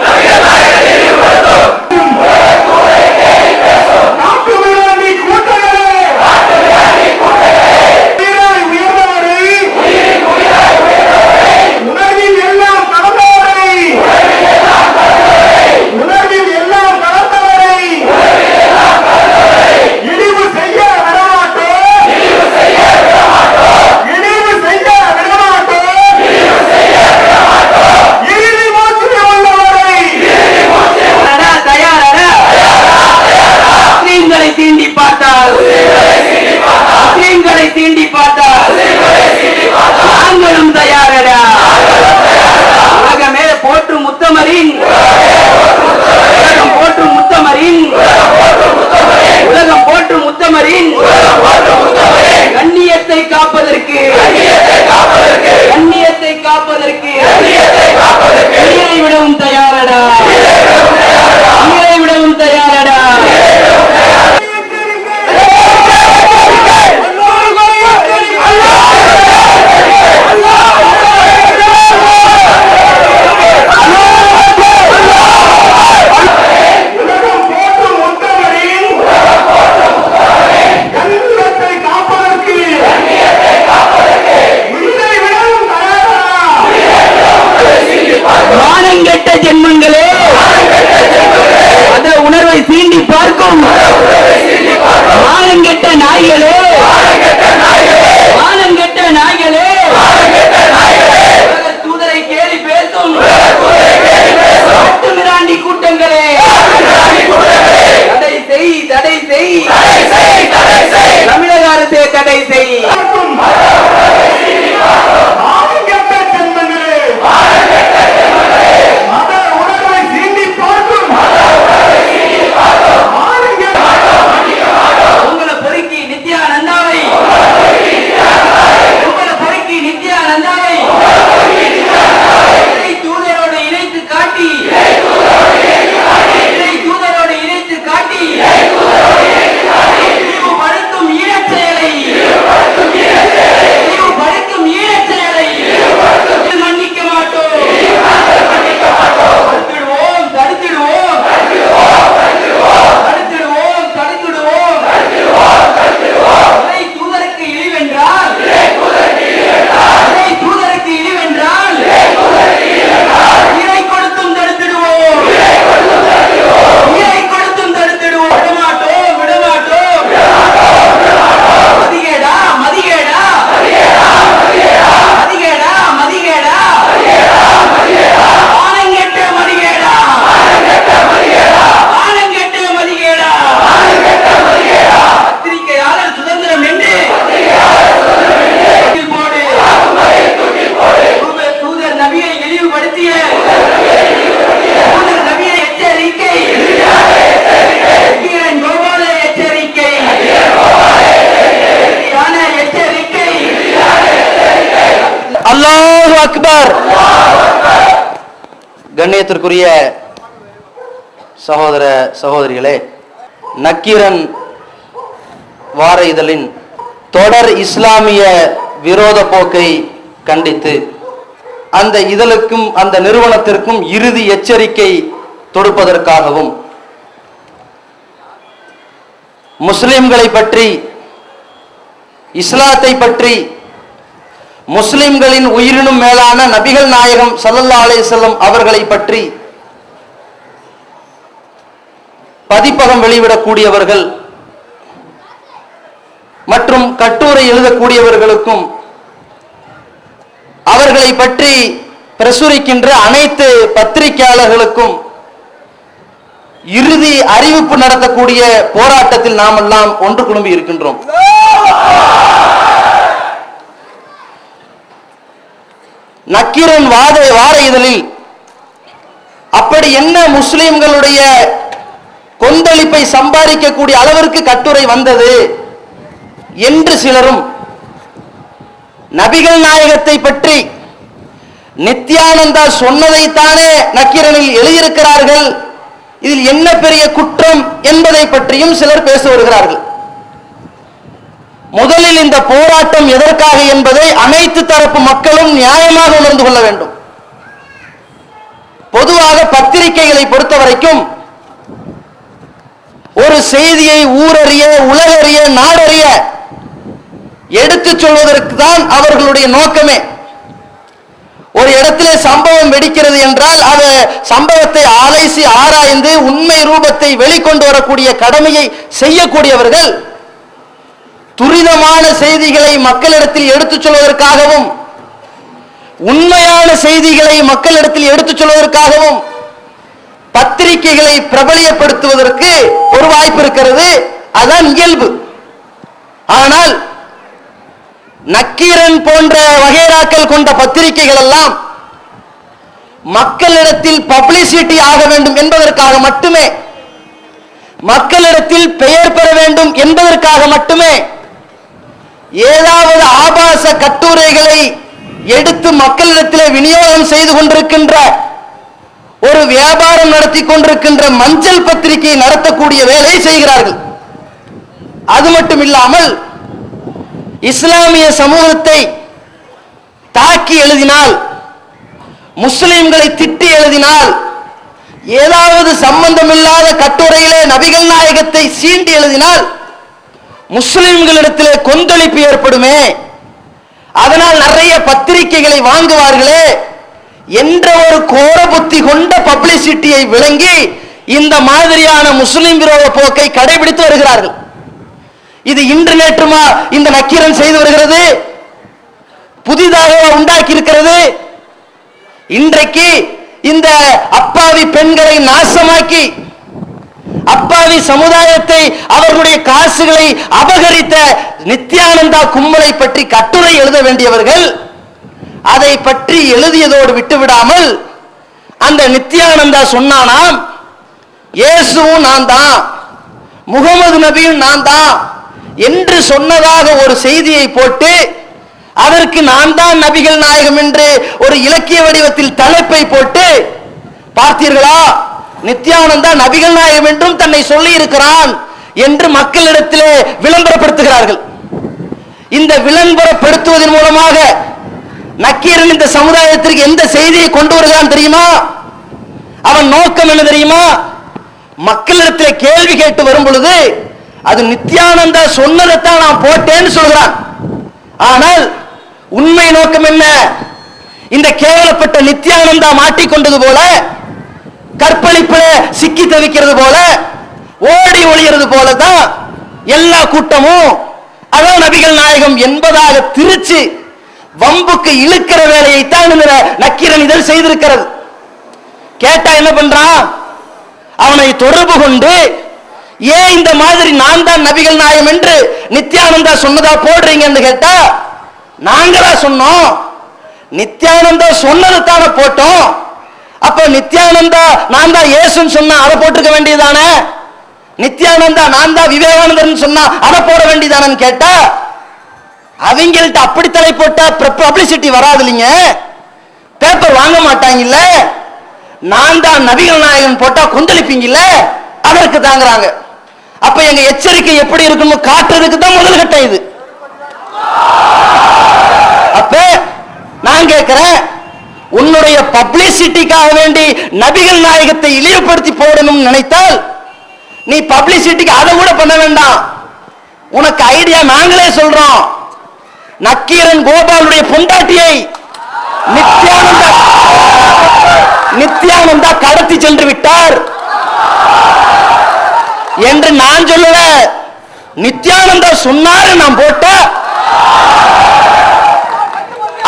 அக்பர். கண்ணியத்திற்குரிய சகோதர சகோதரிகளே, நக்கீரன் வார இதழின் தொடர் இஸ்லாமிய விரோத போக்கை கண்டித்து அந்த இதழுக்கும் அந்த நிறுவனத்திற்கும் இறுதி எச்சரிக்கை தொடுப்பதற்காகவும் முஸ்லிம்களை பற்றி, இஸ்லாத்தை பற்றி, முஸ்லிம்களின் உயிரினும் மேலான நபிகள் நாயகம் ஸல்லல்லாஹு அலைஹி வஸல்லம் அவர்களை பற்றி பதிப்பகம் வெளியிடக்கூடியவர்கள் மற்றும் கட்டுரை எழுதக்கூடியவர்களுக்கும் அவர்களை பற்றி பிரசுரிக்கின்ற அனைத்து பத்திரிகையாளர்களுக்கும் இறுதி அறிவிப்பு நடத்தக்கூடிய போராட்டத்தில் நாம் எல்லாம் ஒன்று குழும்பி இருக்கின்றோம். நக்கீரன் வார இதழில் அப்படி என்ன முஸ்லிம்களுடைய கொந்தளிப்பை சம்பாதிக்கக்கூடிய அளவிற்கு கட்டுரை வந்தது என்று சிலரும், நபிகள் நாயகத்தை பற்றி நித்யானந்தா சொன்னதைத்தானே நக்கீரனில் எழுதியிருக்கிறார்கள், இதில் என்ன பெரிய குற்றம் என்பதை பற்றியும் சிலர் பேசி வருகிறார்கள். முதலில் இந்த போராட்டம் எதற்காக என்பதை அனைத்து தரப்பு மக்களும் நியாயமாக உணர்ந்து கொள்ள வேண்டும். பொதுவாக பத்திரிகைகளை பொறுத்தவரைக்கும் ஒரு செய்தியை ஊரறிய, உலகறிய, நாடறிய எடுத்துச் சொல்வதற்கு தான் அவர்களுடைய நோக்கமே. ஒரு இடத்திலே சம்பவம் வெடிக்கிறது என்றால் அது சம்பவத்தை அலசி ஆராய்ந்து உண்மை ரூபத்தை வெளிக்கொண்டு வரக்கூடிய கடமையை செய்யக்கூடியவர்கள் துரிதமான செய்திகளை மக்களிடத்தில் எடுத்துச் சொல்வதற்காகவும், உண்மையான செய்திகளை மக்களிடத்தில் எடுத்துச் சொல்வதற்காகவும் பத்திரிகைகளை பிரபலியப்படுத்துவதற்கு ஒரு வாய்ப்பு இருக்கிறது. அதுதான் இயல்பு. ஆனால் நக்கீரன் போன்ற வகைராக்கள் கொண்ட பத்திரிகைகள் எல்லாம் மக்களிடத்தில் பப்ளிசிட்டி ஆக வேண்டும் என்பதற்காக மட்டுமே, மக்களிடத்தில் பெயர் பெற வேண்டும் என்பதற்காக மட்டுமே ஏதாவது ஆபாச கட்டுரைகளை எடுத்து மக்களிடத்தில் விநியோகம் செய்து கொண்டிருக்கின்ற, ஒரு வியாபாரம் நடத்தி கொண்டிருக்கின்ற மஞ்சள் பத்திரிகை நடத்தக்கூடிய வேலையை செய்கிறார்கள். அது மட்டும் இல்லாமல் இஸ்லாமிய சமூகத்தை தாக்கி எழுதினால், முஸ்லிம்களை திட்டி எழுதினால், ஏதாவது சம்பந்தமில்லாத கட்டுரையிலே நபிகள் நாயகத்தை சீண்டி எழுதினால் முஸ்லிம்களிடத்திலே கொந்தளிப்பு ஏற்படுமே, அதனால் நிறைய பத்திரிகைகளை வாங்குவார்களே என்ற ஒரு கோர புத்தி கொண்ட பப்ளிசிட்டியை விளங்கி இந்த மாதிரியான முஸ்லிம் விரோத போக்கை கடைபிடித்து வருகிறார்கள். இது இன்று நேற்றுமா இந்த நக்கீரன் செய்து வருகிறது? புதிதாக உண்டாக்கி இருக்கிறது? இன்றைக்கு இந்த அப்பாவி பெண்களை நாசமாக்கி, அப்பாவி சமுதாயத்தை, அவர்களுடைய காசுகளை அபகரித்த நித்யானந்தா கும்பலை பற்றி கட்டுரை எழுத வேண்டியவர்கள் அதை பற்றி எழுதியதோடு விட்டுவிடாமல், அந்த நித்யானந்தா சொன்னானாம் இயேசுவும் நான் தான், முகமது நபியும் நான் தான் என்று சொன்னதாக ஒரு செய்தியை போட்டு அதற்கு நான் தான் நபிகள் நாயகம் என்று ஒரு இலக்கிய வடிவத்தில் தலைப்பை போட்டு, பார்த்தீர்களா நித்யானந்தா நபிகள் நாயகம் என்றும் தன்னை சொல்லி இருக்கிறான் என்று மக்களிடத்திலே விளம்பரப்படுத்துகிறார்கள். இந்த விளம்பரப்படுத்துவதன் மூலமாக நக்கீரன் இந்த சமுதாயத்திற்கு எந்த செய்தியை கொண்டு வருகிறான் தெரியுமா? அவன் நோக்கம் என்ன தெரியுமா? மக்களிடத்தில் கேள்வி கேட்டு வரும் பொழுது அது நித்யானந்தா சொன்னதைத்தான் நான் போட்டேன்னு சொல்கிறான். ஆனால் உண்மை நோக்கம் என்ன? இந்த கேவலப்பட்ட நித்யானந்தா மாட்டிக்கொண்டது போல, கற்பழிப்புல சிக்கி தவிக்கிறது போல, ஓடி ஒளிகிறது போலதான் எல்லா கூட்டமும் அதான் நபிகள் நாயகம் என்பதாக திருச்சி வம்புக்கு இழுக்கிற வேலையைத்தான் இந்த நக்கீரன் இதழ் செய்திருக்கிறது. கேட்டா என்ன பண்றான்? அவனை தொடர்பு கொண்டு, ஏன் இந்த மாதிரி நான் தான் நபிகள் நாயகம் என்று நித்யானந்தா சொன்னதா போடுறீங்கன்னு கேட்டா, நாங்களா சொன்னோம், நித்யானந்தா சொன்னதுதானே போட்டோம். அப்ப நித்யானந்தா நான் தான் இயேசுன்னு சொன்னா அதை போட்டுக்க வேண்டியதானே? நித்யானந்தா நான் தான் விவேகானந்தர் சொன்னா அதை போட வேண்டியதானு கேட்டா, அவங்கள்ட்ட அப்படி தலை போட்டா பப்ளிசிட்டி வராது இல்லைங்க. பேப்பர் வாங்க மாட்டாங்கல்ல, நான் தான் நபிகள் நாயகன் போட்டா கொந்தளிப்பீங்கல்ல, அதற்கு தாங்குறாங்க. அப்ப எங்க எச்சரிக்கை எப்படி இருக்குன்னு காட்டுறதுக்கு தான் முதல் கட்டம் இது. அப்ப நான் கேட்கிறேன், உன்னுடைய பப்ளிசிட்டிக்காக வேண்டி நபிகள் நாயகத்தை இழிவுபடுத்தி போடணும்னு நினைத்தால் நீ பப்ளிசிட்டிக்கு அதை கூட பண்ண வேண்டாம். உனக்கு ஐடியா நாங்களே சொல்றோம். நக்கீரன் கோபாலுடைய பொண்டாட்டியை நித்யானந்தா கடத்தி சென்று விட்டார் என்று நான் சொல்லுவேன். நித்யானந்தா சொன்னாரு நான் போட்ட,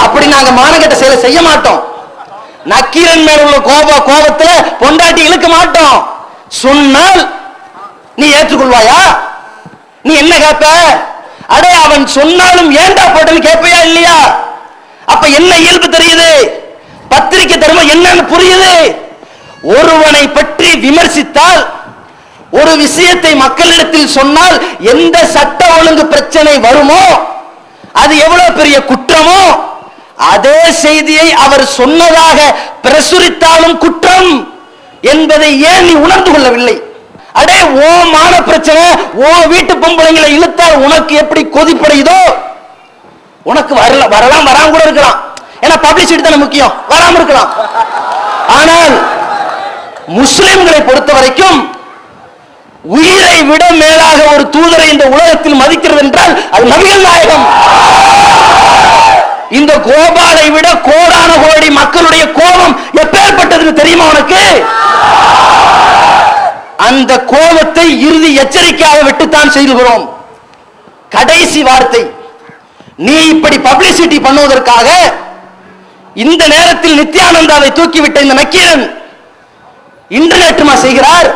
அப்படி நாங்க மானகட்ட செயலை செய்ய மாட்டோம். நக்கீரன் மேல உள்ள கோபத்துல பொண்டாட்டி இழுக்க மாட்டோம். சொன்னால் நீ ஏற்றுக்கொள்வாயா? நீ என்ன கேட்ப? அடே அவன் சொன்னாலும் ஏண்டா போட்டன்னு கேட்பையா இல்லையா? அப்ப என்ன இயல்பு தெரியுது? பத்திரிகை தர்மம் என்னன்னு புரியுது. ஒருவனை பற்றி விமர்சித்தால், ஒரு விஷயத்தை மக்களிடத்தில் சொன்னால் எந்த சட்ட ஒழுங்கு பிரச்சனை வருமோ, அது எவ்வளவு பெரிய குற்றமோ, அதே செய்தியை அவர் சொன்னதாக பிரசுரித்தாலும் குற்றம் என்பதை ஏன் நீ உணர்ந்து கொள்ளவில்லை? அடே ஓ மான பிரச்சனை, ஓ வீட்டு பொம்பளைங்களை இழுத்தால் உனக்கு எப்படி கொதிப்படையுதோ, உனக்கு வரலாம் வராம கூட இருக்கலாம். ஏன்னா பப்ளிசிட்டி தானே முக்கியம், வராம இருக்கலாம். ஆனால் முஸ்லிம்களை பொறுத்த வரைக்கும் உயிரை விட மேலாக ஒரு தூதரை இந்த உலகத்தில் மதிக்கிறது என்றால் அது நபிகள் நாயகம். இந்த கோபாலை விட கோடான கோடி மக்களுடைய கோபம் எப்பேற்பட்டதுன்னு தெரியுமா உனக்கு? அந்த கோபத்தை இறுதி எச்சரிக்கையாக விட்டுத்தான் செய்கிறோம். கடைசி வார்த்தை, நீ இப்படி பப்ளிசிட்டி பண்ணுவதற்காக இந்த நேரத்தில் நித்யானந்தாவை தூக்கிவிட்ட இந்த நக்கீரன் இன்டர்நெட்டுமா செய்கிறார்?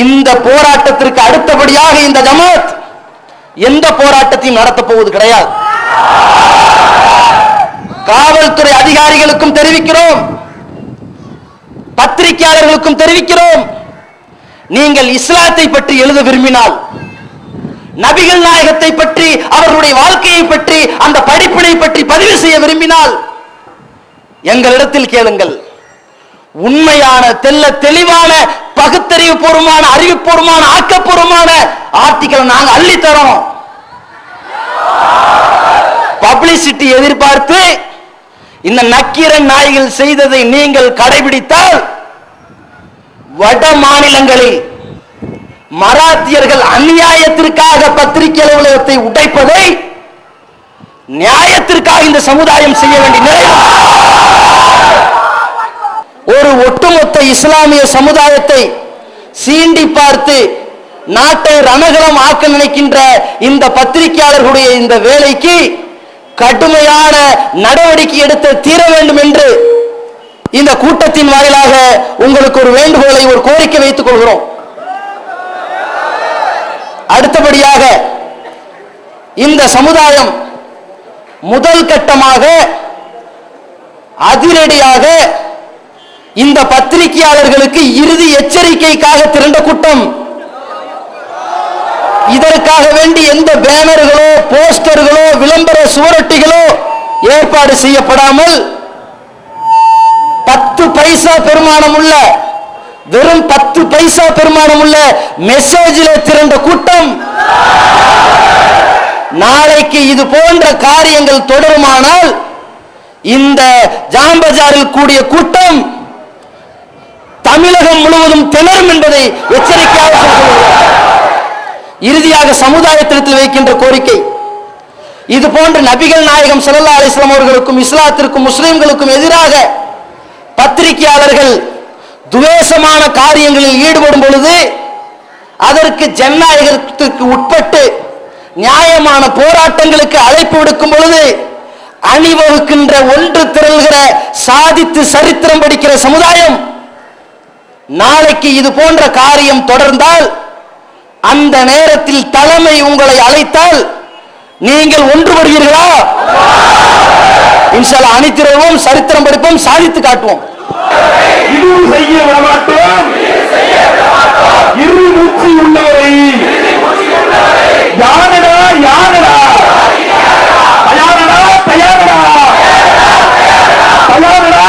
இந்த போராட்டத்திற்கு அடுத்தபடியாக இந்த ஜமாத் எந்த போராட்டத்தையும் நடத்தப் போவது கிடையாது. காவல்துறை அதிகாரிகளுக்கும் தெரிவிக்கிறோம், பத்திரிகையாளர்களுக்கும் தெரிவிக்கிறோம், நீங்கள் இஸ்லாத்தை பற்றி எழுத விரும்பினால், நபிகள் நாயகத்தை பற்றி, அவர்களுடைய வாழ்க்கையை பற்றி, அந்த படிப்பினை பற்றி பதிவு செய்ய விரும்பினால் எங்களிடத்தில் கேளுங்கள். உண்மையான தெல்ல தெளிவான பகுத்தறிவு பூர்வமான அறிவுபூர்வமான ஆக்கப்பூர்வமான ஆர்டிக்கல் நாங்கள் அள்ளி தரோம். பப்ளிசிட்டி எதிர்பார்த்து இந்த நக்கீரன் நாய்கள் செய்ததை நீங்கள் கடைபிடித்தால், வட மாநிலங்களில் மராத்தியர்கள் அநியாயத்திற்காக பத்திரிகை அலுவலகத்தை உடைப்பதை நியாயத்திற்காக இந்த சமுதாயம் செய்ய வேண்டிய நிலை. ஒரு ஒட்டுமொத்த இஸ்லாமிய சமுதாயத்தை சீண்டி பார்த்து நாட்டை ரணகலம் ஆக்க நினைக்கின்ற இந்த பத்திரிகையாளர்களுடைய இந்த வேலைக்கு கடுமையான நடவடிக்கை எடுத்து தீர வேண்டும் என்று இந்த கூட்டத்தின் வாயிலாக உங்களுக்கு ஒரு வேண்டுகோளை, ஒரு கோரிக்கை வைத்துக் கொள்கிறோம். அடுத்தபடியாக இந்த சமுதாயம் முதல் கட்டமாக அதிரடியாக இந்த பத்திரிகையாளர்களுக்கு இறுதி எச்சரிக்கைக்காக திரண்ட கூட்டம். இதற்காக வேண்டி எந்த பேனர்களோ போஸ்டர்களோ விளம்பர சுவரொட்டிகளோ ஏற்பாடு செய்யப்படாமல் 10 பைசா பெருமானம் உள்ள, வெறும் 10 பைசா பெருமானம் உள்ள மெசேஜில் திரண்ட கூட்டம். நாளைக்கு இது போன்ற காரியங்கள் தொடருமானால் இந்த ஜாம்பஜாரில் கூடிய கூட்டம் தமிழகம் முழுவதும் திணறும் என்பதை எச்சரிக்கையாக சொல்கிறோம். இறுதியாக சமுதாயத்திற்கு வைக்கின்ற கோரிக்கை, இது போன்ற நபிகள் நாயகம் ஸல்லல்லாஹு அலைஹி வஸல்லம் அவர்களுக்கும் இஸ்லாத்திற்கும் முஸ்லிம்களுக்கும் எதிராக பத்திரிகையாளர்கள் துவேஷமான காரியங்களில் ஈடுபடும் பொழுது, அதற்கு ஜனநாயகத்திற்கு உட்பட்டு நியாயமான போராட்டங்களுக்கு அழைப்பு விடுக்கும் பொழுது அணிவகுக்கின்ற, ஒன்று திரள்கிற, சாதித்து சரித்திரம் படிக்கிற சமுதாயம் நாளைக்கு இது போன்ற காரியம் தொடர்ந்தால், அந்த நேரத்தில் தலைமை உங்களை அழைத்தால் நீங்கள் ஒன்றுபடுவீர்களா? இன்ஷா அல்லாஹ் அணிதிரள்வோம், சரித்திரம் படிப்போம், சாதித்து காட்டுவோம். இது செய்ய விடமாட்டோம், இரு மூச்சு உள்ளவரை யானடா யானடா தயாரடா தயாரடா தயாரடா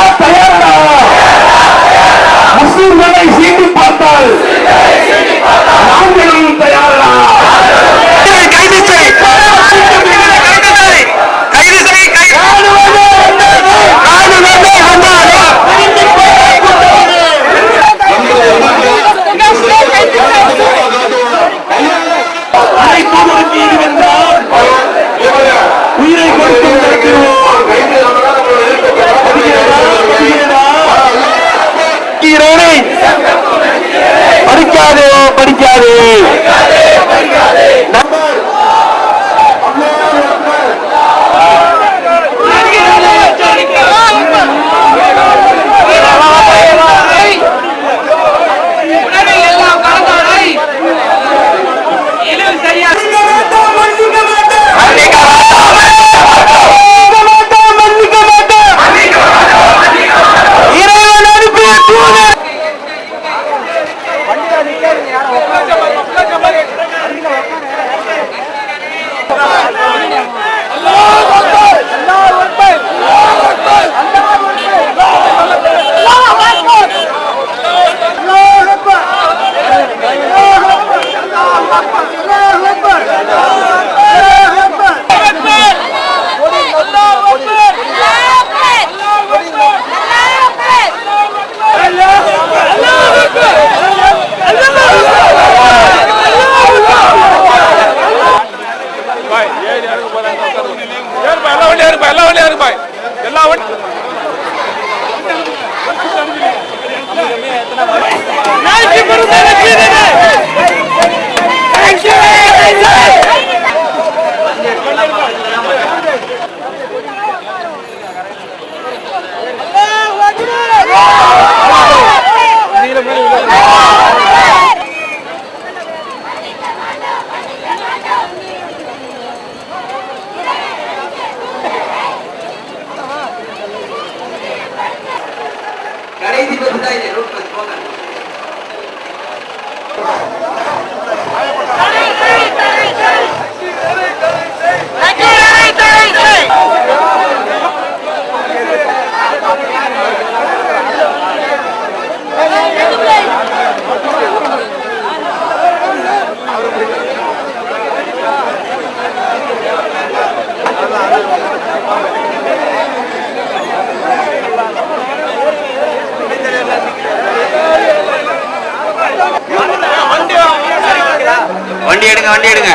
வண்டி எடுங்க, வண்டி எடுங்க.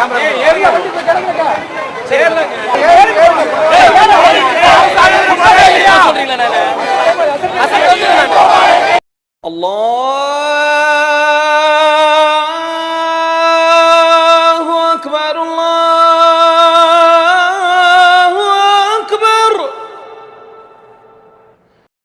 அல்லாஹ்